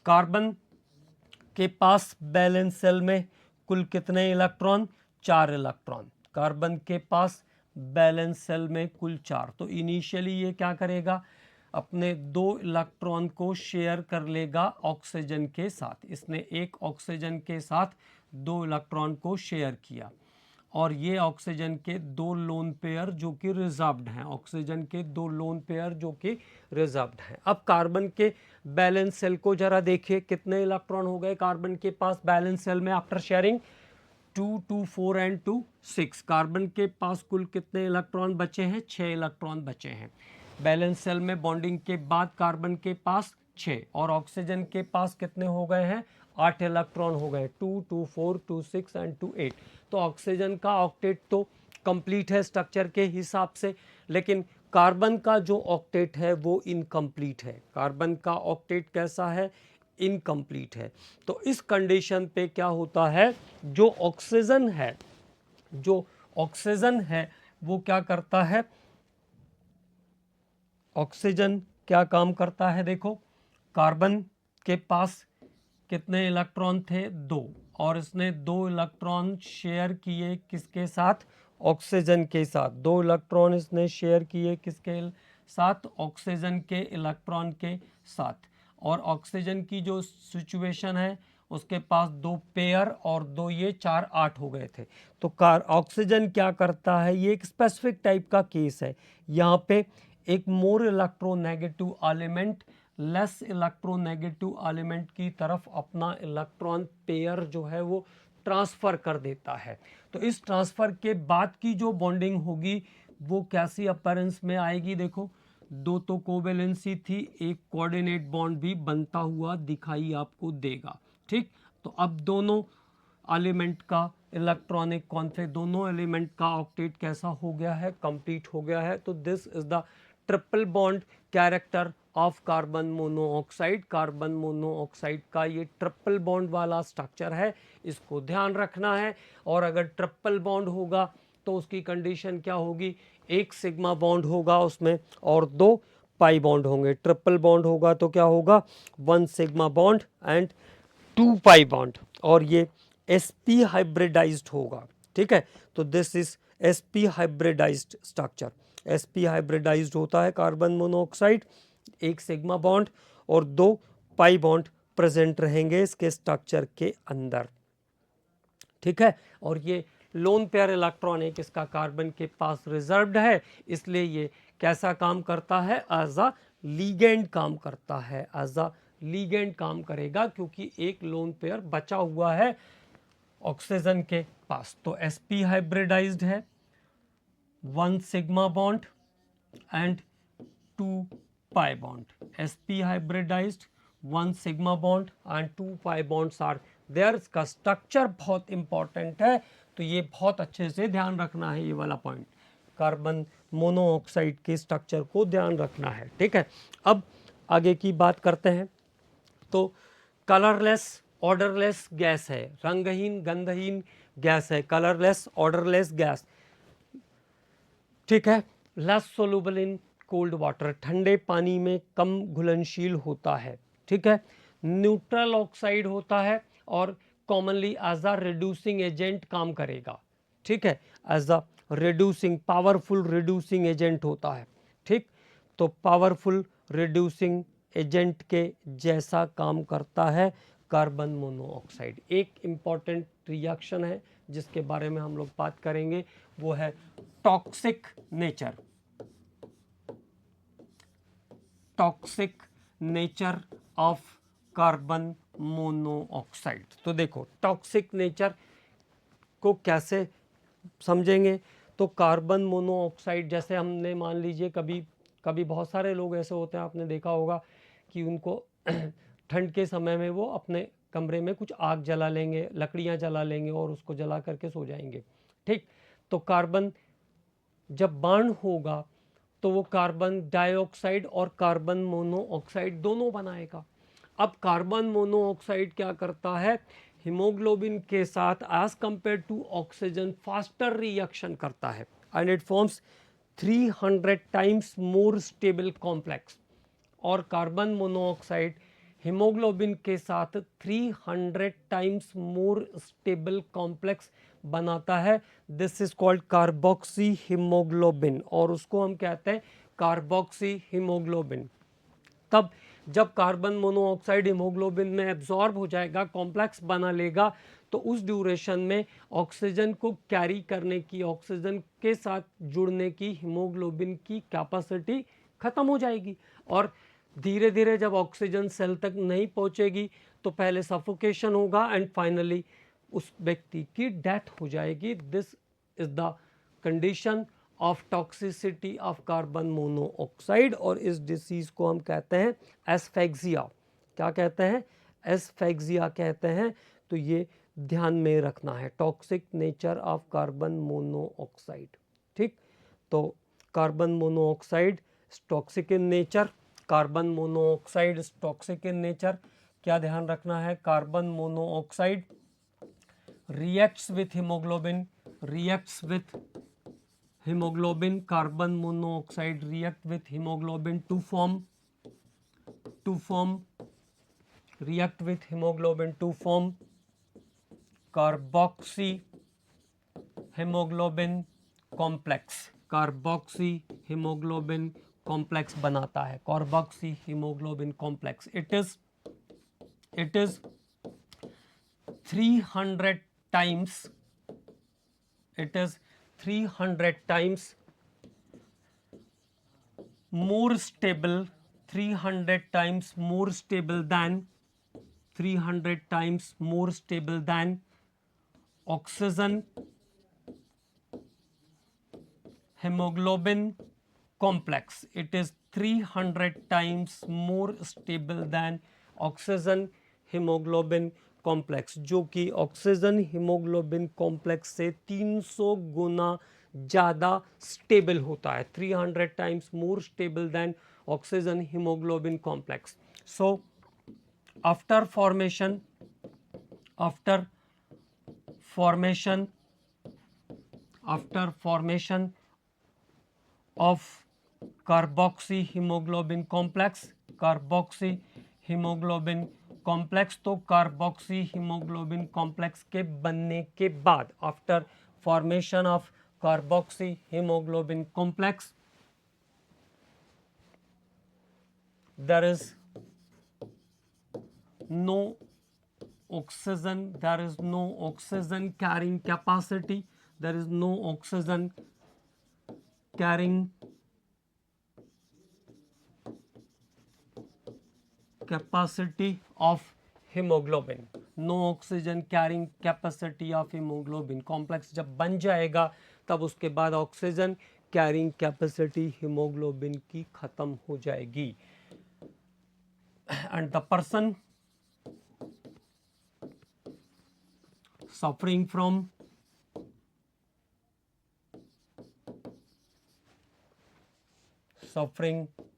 कार्बन के पास बैलेंस सेल में कुल कितने इलेक्ट्रॉन? 4 इलेक्ट्रॉन। कार्बन के पास बैलेंस सेल में कुल 4। तो इनिशियली ये क्या करेगा? अपने 2 इलेक्ट्रॉन को शेयर कर लेगा ऑक्सीजन के साथ। इसने एक ऑक्सीजन के साथ 2 इलेक्ट्रॉन को शेयर किया, और ये ऑक्सीजन के 2 लोन पेयर जो कि रिजर्व्ड हैं, ऑक्सीजन के 2 लोन पेयर जो कि रिजर्व्ड हैं। अब कार्बन के बैलेंस सेल को जरा देखिए, कितने इलेक्ट्रॉन हो गए कार्बन के पास बैलेंस सेल में आफ्टर शेयरिंग? 2, 2, 4 एंड 2, 6। कार्बन के पास कुल कितने इलेक्ट्रॉन बचे हैं? 6 इलेक्ट्रॉन बचे हैं। बैलेंस सेल में बॉन्डिंग के बाद कार्बन के पास 6, और ऑक्सीजन के पास कितने हो गए हैं? 8 इलेक्ट्रॉन हो गए, 2, 2, 4, 2, 6 एंड 2, 8। तो ऑक्सीजन का ऑक्टेट तो कंप्लीट है स्ट्रक्चर के हिसाब से, लेकिन कार्बन का जो ऑक्टेट है वो इनकम्प्लीट है। कार्बन का ऑक्टेट कैसा है? इनकम्प्लीट है। तो इस कंडीशन पे क्या होता है, जो ऑक्सीजन है वो क्या करता है? ऑक्सीजन क्या काम करता है? देखो, कार्बन के पास कितने इलेक्ट्रॉन थे? 2, और इसने 2 इलेक्ट्रॉन शेयर किए किसके साथ? ऑक्सीजन के साथ। 2 इलेक्ट्रॉन इसने शेयर किए किसके साथ? ऑक्सीजन के इलेक्ट्रॉन के साथ। और ऑक्सीजन की जो सिचुएशन है, उसके पास 2 पेयर और 2 ये 4, 8 हो गए थे। तो ऑक्सीजन क्या करता है? ये एक स्पेसिफिक टाइप का केस है। यहाँ पे एक more electronegative element less electronegative element की तरफ अपना इलेक्ट्रॉन पेयर जो है वो ट्रांसफ़र कर देता है। तो इस ट्रांसफ़र के बाद की जो बॉन्डिंग होगी वो कैसी अपीयरेंस में आएगी? देखो, 2 तो कोवेलेंसी थी, एक कोऑर्डिनेट बॉन्ड भी बनता हुआ दिखाई आपको देगा। ठीक, तो अब दोनों एलिमेंट का इलेक्ट्रॉनिक कॉन्फिग, दोनों एलिमेंट का ऑक्टेट कैसा हो गया है? कंप्लीट हो गया है। तो this is the triple bond character of carbon monoxide. Carbon monoxide का ये ट्रिपल बॉन्ड वाला स्ट्रक्चर है, इसको ध्यान रखना है। और अगर ट्रिपल बॉन्ड होगा तो उसकी कंडीशन क्या होगी? एक सिग्मा बॉन्ड होगा उसमें और 2 पाई बॉन्ड होंगे। ट्रिपल बॉन्ड होगा तो क्या होगा? 1 sigma bond and 2 pi bond, और ये sp हाइब्रिडाइज्ड होगा। ठीक है, तो this is sp hybridised structure. sp hybridised होता है कार्बन मोनोऑक्साइड, एक सिग्मा बॉन्ड और 2 पाई बॉन्ड प्रेजेंट रहेंगे इसके स्ट्रक्चर के अंदर। ठीक है, और ये लोन पेयर इलेक्ट्रॉन एक इसका कार्बन के पास रिजर्व्ड है, इसलिए ये कैसा काम करता है? एज अ लीगेंड काम करता है, एज अ लीगेंड काम करेगा, क्योंकि एक लोन पेयर बचा हुआ है ऑक्सीजन के पास। तो sp हाइब्रिडाइज्ड है, 1 sigma bond and 2 pi bond. sp hybridised, 1 sigma bond and 2 pi bonds are there. इसका स्ट्रक्चर बहुत इंपॉर्टेंट है, तो ये बहुत अच्छे से ध्यान रखना है, ये वाला पॉइंट कार्बन मोनोऑक्साइड के स्ट्रक्चर को ध्यान रखना है। ठीक है, अब आगे की बात करते हैं। तो कलरलेस ऑर्डरलेस गैस है, रंगहीन गंधहीन गैस है, कलरलेस ऑर्डरलेस गैस। ठीक है, less soluble in cold water, ठंडे पानी में कम घुलनशील होता है। ठीक है, न्यूट्रल ऑक्साइड होता है और commonly as a reducing agent काम करेगा। ठीक है, as a reducing, powerful reducing agent होता है। ठीक, तो पावरफुल रिड्यूसिंग एजेंट के जैसा काम करता है कार्बन मोनोऑक्साइड। एक इम्पॉर्टेंट रिएक्शन है जिसके बारे में हम लोग बात करेंगे, वो है toxic nature. Toxic nature of carbon monoxide. तो देखो, टॉक्सिक नेचर को कैसे समझेंगे तो कार्बन मोनोऑक्साइड, जैसे हमने मान लीजिए कभी कभी बहुत सारे लोग ऐसे होते हैं, आपने देखा होगा कि उनको ठंड के समय में वो अपने कमरे में कुछ आग जला लेंगे, लकड़ियाँ जला लेंगे और उसको जला करके सो जाएंगे। ठीक, तो कार्बन जब बर्न होगा तो वो कार्बन डाइऑक्साइड और कार्बन मोनोऑक्साइड दोनों बनाएगा। अब कार्बन मोनोऑक्साइड क्या करता है, हीमोग्लोबिन के साथ as compare to oxygen faster reaction करता है and it forms 300 times more stable complex. और कार्बन मोनोऑक्साइड हीमोग्लोबिन के साथ 300 टाइम्स मोर स्टेबल कॉम्प्लेक्स बनाता है। This is called carboxy haemoglobin और उसको हम कहते हैं कार्बोक्सी हीमोग्लोबिन। तब जब कार्बन मोनोऑक्साइड हीमोग्लोबिन में एब्जॉर्ब हो जाएगा, कॉम्प्लेक्स बना लेगा, तो उस ड्यूरेशन में ऑक्सीजन को कैरी करने की, ऑक्सीजन के साथ जुड़ने की हीमोग्लोबिन की कैपेसिटी खत्म हो जाएगी और धीरे धीरे जब ऑक्सीजन सेल तक नहीं पहुंचेगी तो पहले सफोकेशन होगा एंड फाइनली उस व्यक्ति की डेथ हो जाएगी। This is the condition of toxicity of carbon monoxide और इस डिसीज को हम कहते हैं एस्फेक्सिया। क्या कहते हैं, एस्फेक्सिया कहते हैं। तो ये ध्यान में रखना है, toxic nature of carbon monoxide. ठीक, तो carbon monoxide toxic in nature, carbon monoxide toxic in nature. क्या ध्यान रखना है, carbon monoxide reacts with haemoglobin, reacts with hemoglobin, carbon monoxide react with hemoglobin to form react with hemoglobin to form carboxy hemoglobin complex, carboxy hemoglobin complex बनाता है, carboxy hemoglobin complex। it is 300 times, it is 300 times more stable, 300 times more stable than, 300 times more stable than oxygen hemoglobin complex. It is 300 times more stable than oxygen hemoglobin complex, जो कि oxygen haemoglobin complex से 300 गुना ज़्यादा stable होता है, 300 times more stable than oxygen haemoglobin complex. So after formation of carboxy hemoglobin complex, carboxy hemoglobin complex, तो carboxy haemoglobin complex के बनने के बाद, after formation of carboxy haemoglobin complex, there is no oxygen, there is no oxygen carrying capacity, there is no oxygen carrying capacity of hemoglobin, no oxygen carrying capacity of hemoglobin complex जब बन जाएगा तब उसके बाद oxygen carrying capacity haemoglobin की खत्म हो जाएगी and the person suffering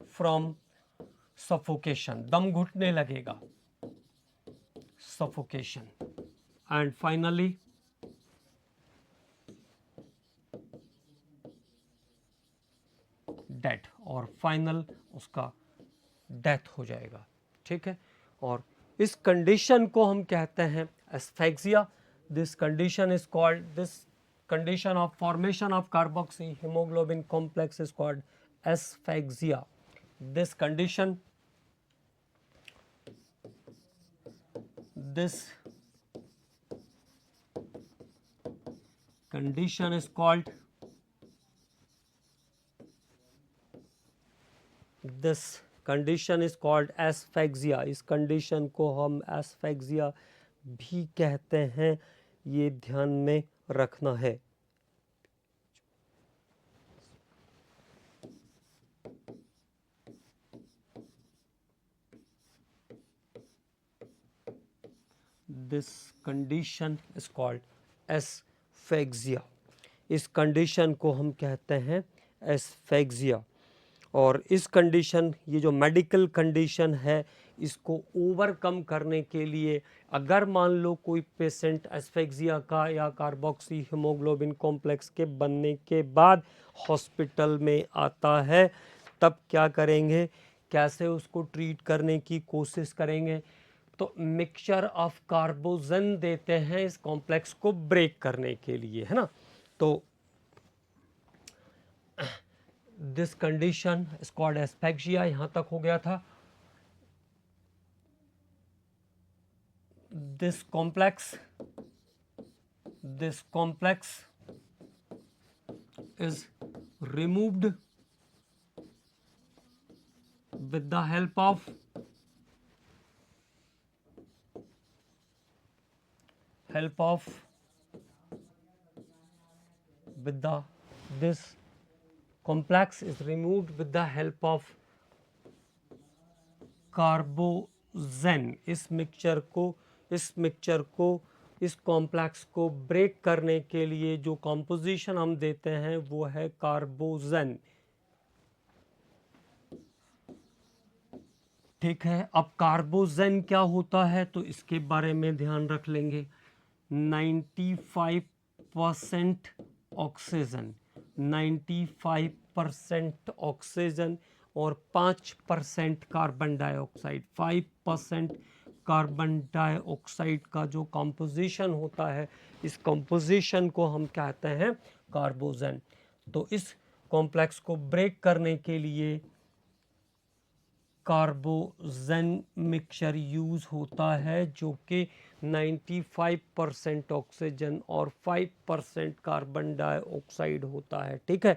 from suffocation, दम घुटने लगेगा, suffocation, and finally डेथ, और फाइनल उसका डेथ हो जाएगा। ठीक है, और इस कंडीशन को हम कहते हैं asphyxia. This condition is called, this condition of formation of carboxy hemoglobin complex is called asphyxia. This condition is called, this condition is called asphyxia. इस condition को हम asphyxia भी कहते हैं, ये ध्यान में रखना है। This condition is called asphyxia. इस कंडीशन को हम कहते हैं एस्फेक्सिया। और इस कंडीशन, ये जो मेडिकल कंडीशन है, इसको ओवरकम करने के लिए अगर मान लो कोई पेशेंट एस्फेक्सिया का या कार्बोक्सी हीमोग्लोबिन कॉम्प्लेक्स के बनने के बाद हॉस्पिटल में आता है, तब क्या करेंगे, कैसे उसको ट्रीट करने की कोशिश करेंगे, तो मिक्सचर ऑफ कार्बोजन देते हैं इस कॉम्प्लेक्स को ब्रेक करने के लिए, है ना। तो this condition is called asphyxia. यहां तक हो गया था। This complex is removed with the help of this complex is removed with the help of carbogen. इस मिक्सचर को इस कॉम्प्लेक्स को ब्रेक करने के लिए जो कॉम्पोजिशन हम देते हैं वो है कार्बोजेन। ठीक है, अब कार्बोजेन क्या होता है तो इसके बारे में ध्यान रख लेंगे। 95% ऑक्सीजन, 95% ऑक्सीजन और 5% कार्बन डाइऑक्साइड, 5% कार्बन डाइऑक्साइड का जो कंपोजिशन होता है, इस कंपोजिशन को हम कहते हैं कार्बोजेन। तो इस कॉम्प्लेक्स को ब्रेक करने के लिए कार्बोजेन मिक्सचर यूज होता है, जो कि 95% ऑक्सीजन और 5% कार्बन डाइऑक्साइड होता है। ठीक है,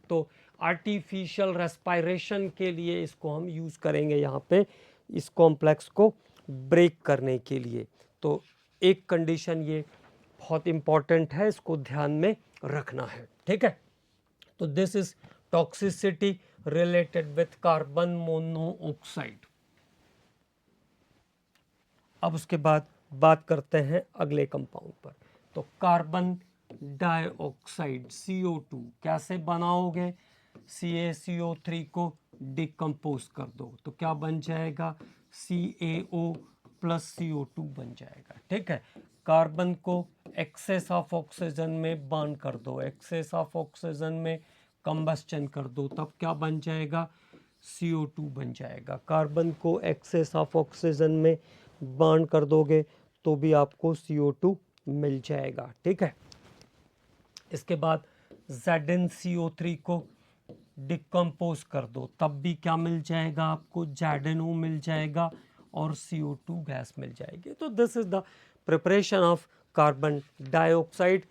तो आर्टिफिशियल रेस्पिरेशन के लिए इसको हम यूज करेंगे यहाँ पे, इस कॉम्प्लेक्स को ब्रेक करने के लिए। तो एक कंडीशन ये बहुत इंपॉर्टेंट है, इसको ध्यान में रखना है। ठीक है, तो this is toxicity related with carbon monoxide. अब उसके बाद बात करते हैं अगले कंपाउंड पर। तो कार्बन डाइऑक्साइड CO2 कैसे बनाओगे, CaCO3 को डिकम्पोज कर दो तो क्या बन जाएगा, CaO प्लस CO2 बन जाएगा। ठीक है, कार्बन को एक्सेस ऑफ ऑक्सीजन में बर्न कर दो, एक्सेस ऑफ ऑक्सीजन में कंबस्चन कर दो, तब क्या बन जाएगा, CO2 बन जाएगा। कार्बन को एक्सेस ऑफ ऑक्सीजन में बर्न कर दोगे तो भी आपको CO2 मिल जाएगा। ठीक है, इसके बाद ZnCO3 को डिकम्पोज कर दो, तब भी क्या मिल जाएगा आपको, ZnO मिल जाएगा और CO2 गैस मिल जाएगी। तो this is the preparation of carbon dioxide.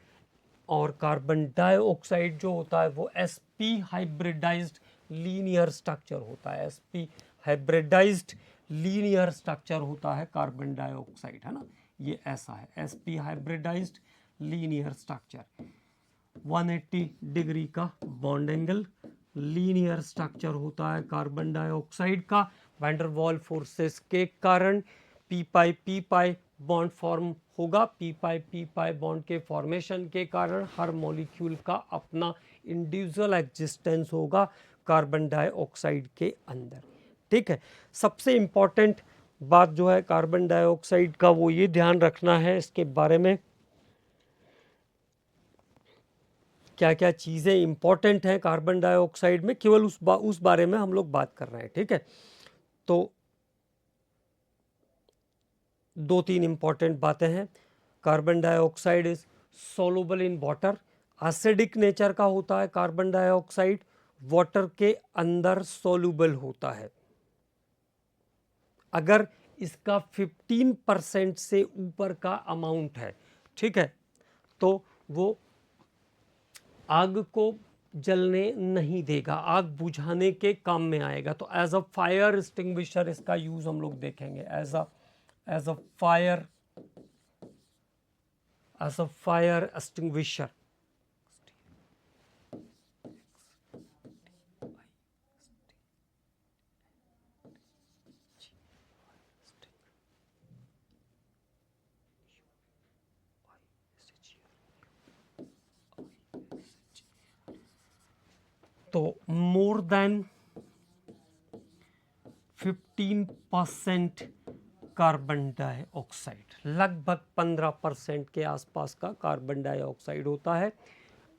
और कार्बन डाइऑक्साइड जो होता है वो sp हाइब्रिडाइज्ड लीनियर स्ट्रक्चर होता है, sp हाइब्रिडाइज्ड लीनियर स्ट्रक्चर होता है कार्बन डाइऑक्साइड, है ना, ये ऐसा है sp hybridised linear structure. 180 degree का बॉन्ड एंगल, लीनियर स्ट्रक्चर होता है कार्बन डाइऑक्साइड का। वैन डर वाल फोर्सेस के कारण पी पाई बॉन्ड फॉर्म होगा। पी पाई बॉन्ड के फॉर्मेशन के कारण हर मॉलिक्यूल का अपना इंडिविजुअल एग्जिस्टेंस होगा कार्बन डाइऑक्साइड के अंदर। ठीक है, सबसे इंपॉर्टेंट बात जो है कार्बन डाइऑक्साइड का वो ये ध्यान रखना है इसके बारे में क्या क्या चीज़ें इंपॉर्टेंट हैं कार्बन डाइऑक्साइड में, केवल उस बारे में हम लोग बात कर रहे हैं। ठीक है, तो दो तीन इंपॉर्टेंट बातें हैं। Carbon dioxide is soluble in water, acidic nature का होता है कार्बन डाइऑक्साइड, वाटर के अंदर सोलुबल होता है। अगर इसका 15% से ऊपर का अमाउंट है, ठीक है, तो वो आग को जलने नहीं देगा, आग बुझाने के काम में आएगा। तो एज अ फायर एक्सटिंग्विशर इसका यूज हम लोग देखेंगे, एज अ फायर एक्सटिंग्विशर। तो मोर देन 15% कार्बन डाइऑक्साइड, लगभग 15% के आसपास का कार्बन डाइऑक्साइड होता है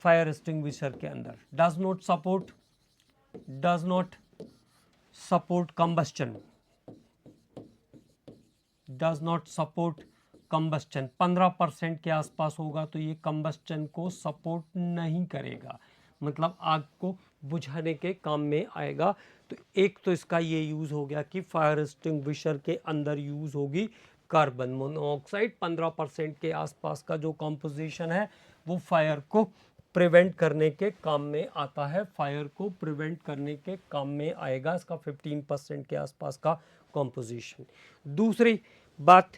फायर एक्सटिंग्विशर के अंदर। डज नॉट सपोर्ट कंबस्टन, 15% के आसपास होगा तो ये कंबस्टन को सपोर्ट नहीं करेगा, मतलब आग को बुझाने के काम में आएगा। तो एक तो इसका ये यूज़ हो गया कि फायर एक्सटिंग्विशर के अंदर यूज़ होगी कार्बन मोनोऑक्साइड। 15% के आसपास का जो कॉम्पोजिशन है वो फायर को प्रिवेंट करने के काम में आता है, फायर को प्रिवेंट करने के काम में आएगा इसका 15% के आसपास का कॉम्पोजिशन। दूसरी बात,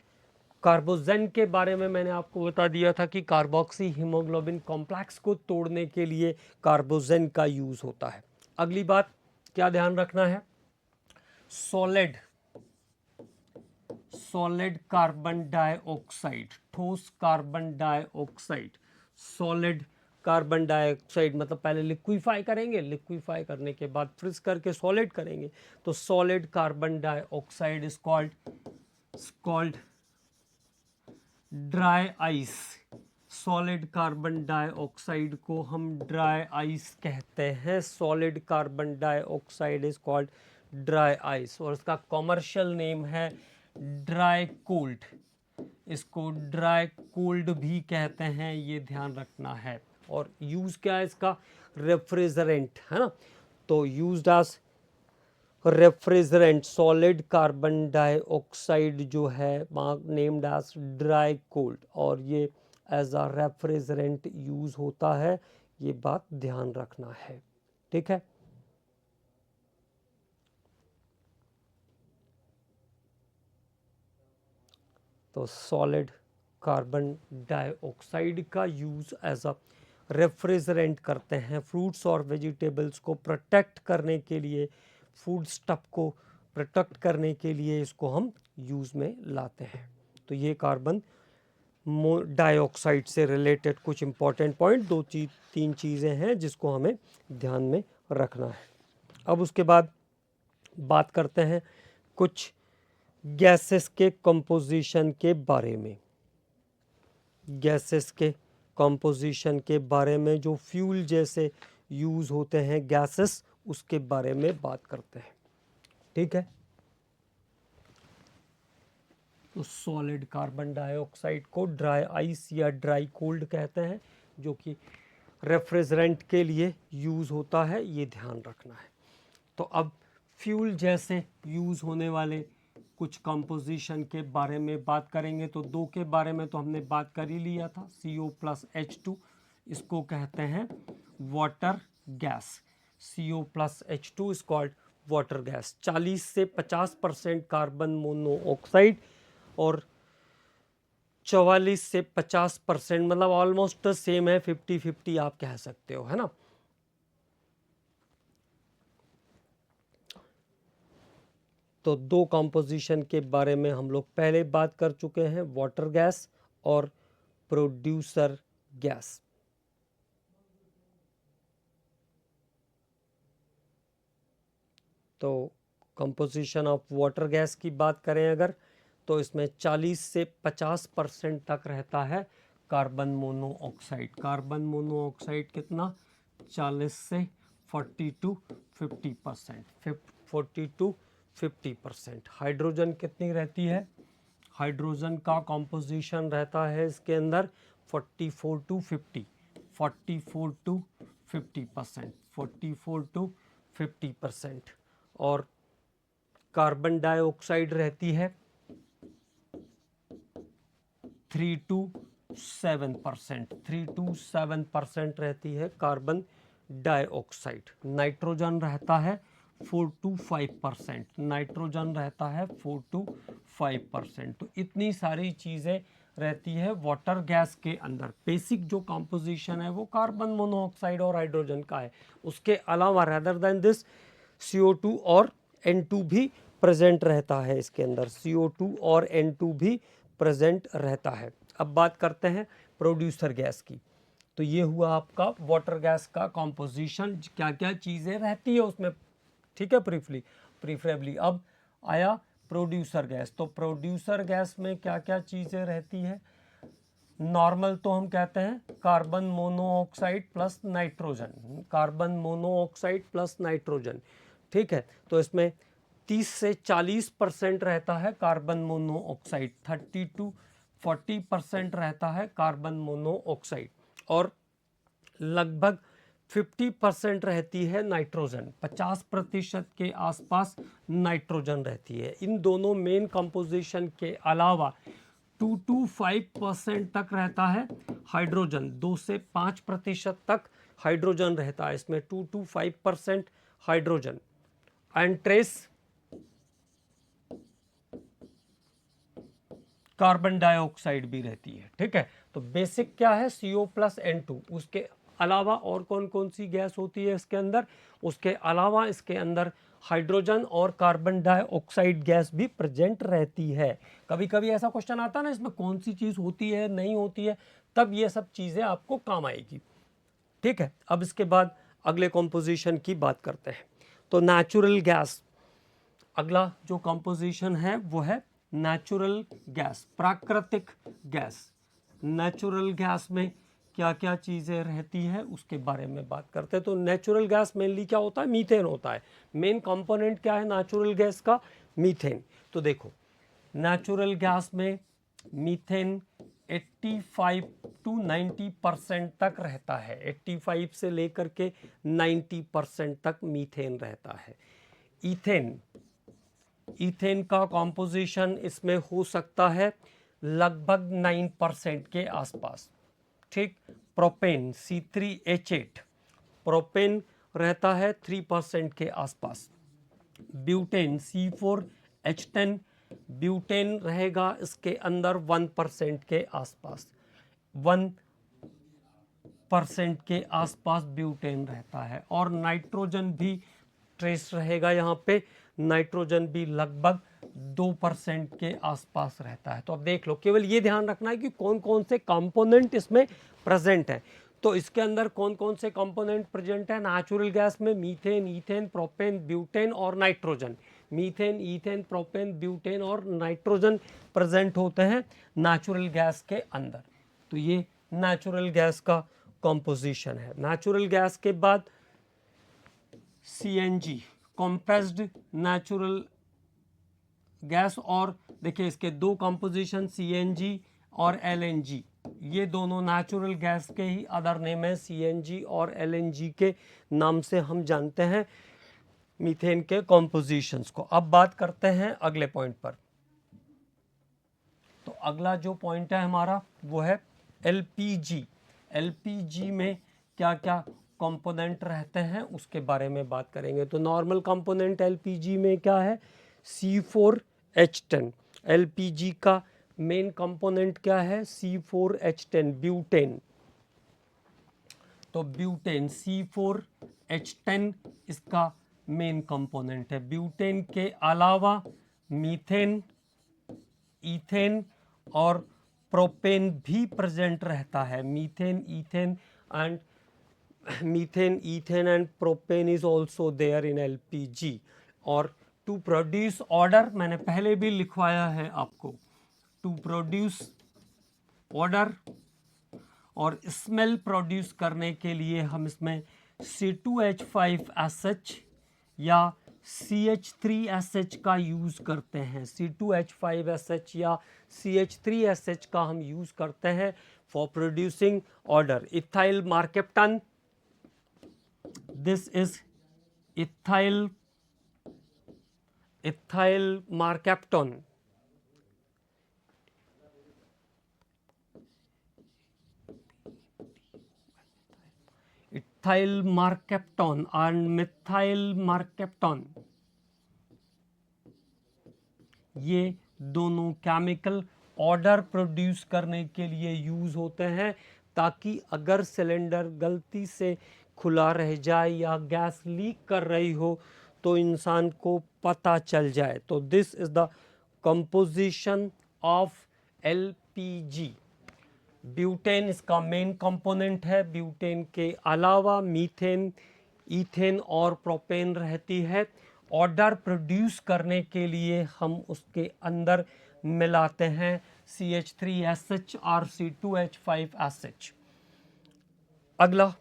कार्बोजेन के बारे में मैंने आपको बता दिया था कि कार्बोक्सी हीमोग्लोबिन कॉम्प्लेक्स को तोड़ने के लिए कार्बोजेन का यूज़ होता है। अगली बात क्या ध्यान रखना है, सॉलिड कार्बन डाइऑक्साइड, ठोस carbon dioxide, solid carbon dioxide मतलब पहले लिक्विफाई करेंगे, लिक्विफाई करने के बाद फ्रीज करके सॉलिड करेंगे, तो solid carbon dioxide is called dry ice. Solid carbon dioxide को हम ड्राई आइस कहते हैं, solid carbon dioxide is called dry ice, और इसका कॉमर्शियल नेम है ड्राई कोल्ड, इसको ड्राई कोल्ड भी कहते हैं, ये ध्यान रखना है। और यूज़ क्या है इसका, रेफ्रिजरेंट है ना, तो used as refrigerant solid carbon dioxide जो है नेम्ड एज ड्राई कोल्ड, और ये एज अ रेफ्रिजरेंट यूज़ होता है, ये बात ध्यान रखना है, ठीक है। तो सॉलिड कार्बन डाइऑक्साइड का यूज़ एज अ रेफ्रिजरेंट करते हैं, फ्रूट्स और वेजिटेबल्स को प्रोटेक्ट करने के लिए, फूड स्टफ को प्रोटेक्ट करने के लिए इसको हम यूज़ में लाते हैं। तो ये कार्बन डाइऑक्साइड से रिलेटेड कुछ इंपॉर्टेंट पॉइंट, तीन चीज़ें हैं जिसको हमें ध्यान में रखना है। अब उसके बाद बात करते हैं कुछ गैसेस के कंपोजिशन के बारे में, गैसेस के कंपोजिशन के बारे में, जो फ्यूल जैसे यूज़ होते हैं गैसेस, उसके बारे में बात करते हैं, ठीक है। तो सॉलिड कार्बन डाइऑक्साइड को ड्राई आइस या ड्राई कोल्ड कहते हैं, जो कि रेफ्रिजरेंट के लिए यूज़ होता है, ये ध्यान रखना है। तो अब फ्यूल जैसे यूज़ होने वाले कुछ कंपोजिशन के बारे में बात करेंगे। तो दो के बारे में तो हमने बात कर ही लिया था, CO+H2, इसको कहते हैं water gas, CO+H2 is called water gas. 40 से 50% कार्बन मोनोऑक्साइड और 44 से 50%, मतलब ऑलमोस्ट सेम है, 50-50 आप कह सकते हो, है ना। तो दो कंपोजिशन के बारे में हम लोग पहले बात कर चुके हैं, वाटर गैस और प्रोड्यूसर गैस। तो कंपोजिशन ऑफ वाटर गैस की बात करें अगर, तो इसमें 40 से 50% तक रहता है कार्बन मोनोऑक्साइड। कार्बन मोनोऑक्साइड कितना, 40 से 40 to 50%, 40 to 50%। हाइड्रोजन कितनी रहती है, हाइड्रोजन का कंपोजिशन रहता है इसके अंदर 44 to 50, 44 to 50%, 44 to 50%। और कार्बन डाइऑक्साइड रहती है 3 to 7%, 3 to 7% रहती है कार्बन डाइऑक्साइड। नाइट्रोजन रहता है 4 to 5%, नाइट्रोजन रहता है 4 to 5%। तो इतनी सारी चीज़ें रहती है वाटर गैस के अंदर। बेसिक जो कंपोजिशन है वो कार्बन मोनोऑक्साइड और हाइड्रोजन का है, उसके अलावा रेदर देन दिस CO2 और N2 भी प्रेजेंट रहता है इसके अंदर, CO2 और N2 भी प्रेजेंट रहता है। अब बात करते हैं प्रोड्यूसर गैस की। तो ये हुआ आपका वाटर गैस का कॉम्पोजिशन, क्या क्या चीज़ें रहती है उसमें, ठीक है, प्रीफरेबली। अब आया प्रोड्यूसर गैस। तो प्रोड्यूसर गैस में क्या क्या चीज़ें रहती है? नॉर्मल तो हम कहते हैं carbon monoxide plus nitrogen, carbon monoxide plus nitrogen, ठीक है। तो इसमें 30 से 40% रहता है कार्बन मोनोऑक्साइड, 30 to 40% रहता है कार्बन मोनोऑक्साइड, और लगभग 50% रहती है नाइट्रोजन, 50% के आसपास नाइट्रोजन रहती है। इन दोनों मेन कंपोजिशन के अलावा 2 to 5% तक रहता है हाइड्रोजन, 2 से 5% तक हाइड्रोजन रहता है इसमें, 2 to 5% hydrogen, and trace carbon dioxide भी रहती है, ठीक है। तो बेसिक क्या है? CO plus N2। उसके अलावा और कौन कौन सी गैस होती है इसके अंदर? उसके अलावा इसके अंदर हाइड्रोजन और कार्बन डाइऑक्साइड गैस भी प्रेजेंट रहती है। कभी कभी ऐसा क्वेश्चन आता है ना, इसमें कौन सी चीज़ होती है नहीं होती है, तब ये सब चीज़ें आपको काम आएगी, ठीक है। अब इसके बाद अगले कॉम्पोजिशन की बात करते हैं। तो नेचुरल गैस, अगला जो कॉम्पोजिशन है वो है नेचुरल गैस, प्राकृतिक गैस। नेचुरल गैस में क्या क्या चीज़ें रहती है उसके बारे में बात करते हैं। तो नेचुरल गैस मेनली क्या होता है? मीथेन होता है। मेन कंपोनेंट क्या है नेचुरल गैस का? मीथेन। तो देखो, नेचुरल गैस में मीथेन 85 to 90% तक रहता है, 85 से लेकर के 90% तक मीथेन रहता है। ईथेन, ईथेन का कॉम्पोजिशन इसमें हो सकता है लगभग 9% के आसपास, ठीक। प्रोपेन C3H8, प्रोपेन रहता है 3% के आसपास। ब्यूटेन C4H10, ब्यूटेन रहेगा इसके अंदर 1% के आसपास, 1% के आसपास ब्यूटेन रहता है। और नाइट्रोजन भी ट्रेस रहेगा यहाँ पे, नाइट्रोजन भी लगभग 2% के आसपास रहता है। तो अब देख लो, केवल ये ध्यान रखना है कि कौन कौन से कंपोनेंट इसमें प्रेजेंट हैं। तो इसके अंदर कौन कौन से कंपोनेंट प्रेजेंट है नेचुरल गैस में? मीथेन, ईथेन, प्रोपेन, ब्यूटेन और nitrogen. Methane, ethane, propane, butane और नाइट्रोजन प्रेजेंट होते हैं नेचुरल गैस के अंदर। तो ये नेचुरल गैस का कॉम्पोजिशन है। नेचुरल गैस के बाद CNG, कंप्रेस्ड नेचुरल गैस, और देखिए इसके दो कंपोजिशन CNG और LNG, ये दोनों नेचुरल गैस के ही अदर नेम है। CNG और LNG के नाम से हम जानते हैं मीथेन के कॉम्पोजिशंस को। अब बात करते हैं अगले पॉइंट पर। तो अगला जो पॉइंट है हमारा वो है LPG। LPG में क्या क्या कंपोनेंट रहते हैं उसके बारे में बात करेंगे। तो नॉर्मल कंपोनेंट LPG में क्या है? C4H10। LPG का मेन कंपोनेंट क्या है? C4H10, butane. तो ब्यूटेन C4H10 इसका मेन कंपोनेंट है। ब्यूटेन के अलावा मीथेन, ईथेन और प्रोपेन भी प्रेजेंट रहता है। Methane, ethane and methane, ethane and propane is also there in LPG। और टू प्रोड्यूस ऑर्डर, मैंने पहले भी लिखवाया है आपको, टू प्रोड्यूस ऑर्डर और स्मेल प्रोड्यूस करने के लिए हम इसमें C2H5SH या CH3SH का यूज़ करते हैं। C2H5SH या CH3SH का हम यूज़ करते हैं for producing odour. Ethyl mercaptan, this is ethyl mercaptan. Ethyl mercaptan and methyl mercaptan, ये दोनों केमिकल ऑर्डर प्रोड्यूस करने के लिए यूज़ होते हैं, ताकि अगर सिलेंडर गलती से खुला रह जाए या गैस लीक कर रही हो तो इंसान को पता चल जाए। तो this is the composition of LPG। Butane इसका मेन कंपोनेंट है। ब्यूटेन के अलावा मीथेन, ईथेन और प्रोपेन रहती है। ऑर्डर प्रोड्यूस करने के लिए हम उसके अंदर मिलाते हैं CH3SH और C2H5SH। अगला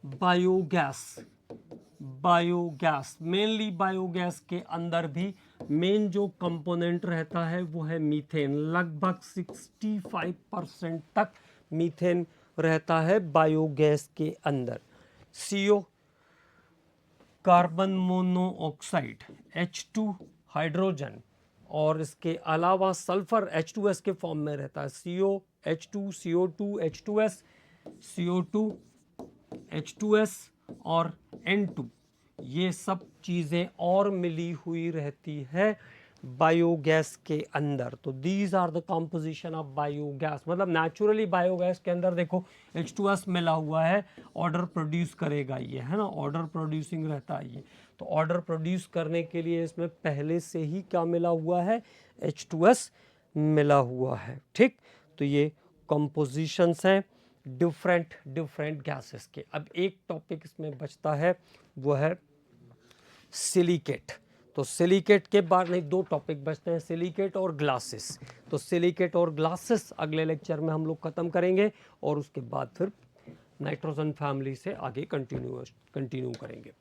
बायोगैस। बायोगैस, मेनली बायोगैस के अंदर भी मेन जो कंपोनेंट रहता है वो है मीथेन। लगभग 65% तक मीथेन रहता है बायोगैस के अंदर। CO carbon monoxide, H2 hydrogen, और इसके अलावा सल्फर H2S के फॉर्म में रहता है। CO H2 CO2 H2S, CO2 H2S और N2, ये सब चीज़ें और मिली हुई रहती है बायोगैस के अंदर। तो these are the composition of biogas. मतलब नेचुरली बायोगैस के अंदर देखो H2S मिला हुआ है, ऑर्डर प्रोड्यूस करेगा ये, है ना, ऑर्डर प्रोड्यूसिंग रहता है ये। तो ऑर्डर प्रोड्यूस करने के लिए इसमें पहले से ही क्या मिला हुआ है, H2S मिला हुआ है। ठीक, तो ये कंपोजिशंस हैं डिफरेंट गैसेस के। अब एक टॉपिक इसमें बचता है, वो है सिलिकेट। तो सिलिकेट के बाद नहीं, दो टॉपिक बचते हैं, सिलिकेट और ग्लासेस। तो सिलिकेट और ग्लासेस अगले लेक्चर में हम लोग खत्म करेंगे और उसके बाद फिर नाइट्रोजन फैमिली से आगे कंटिन्यू करेंगे।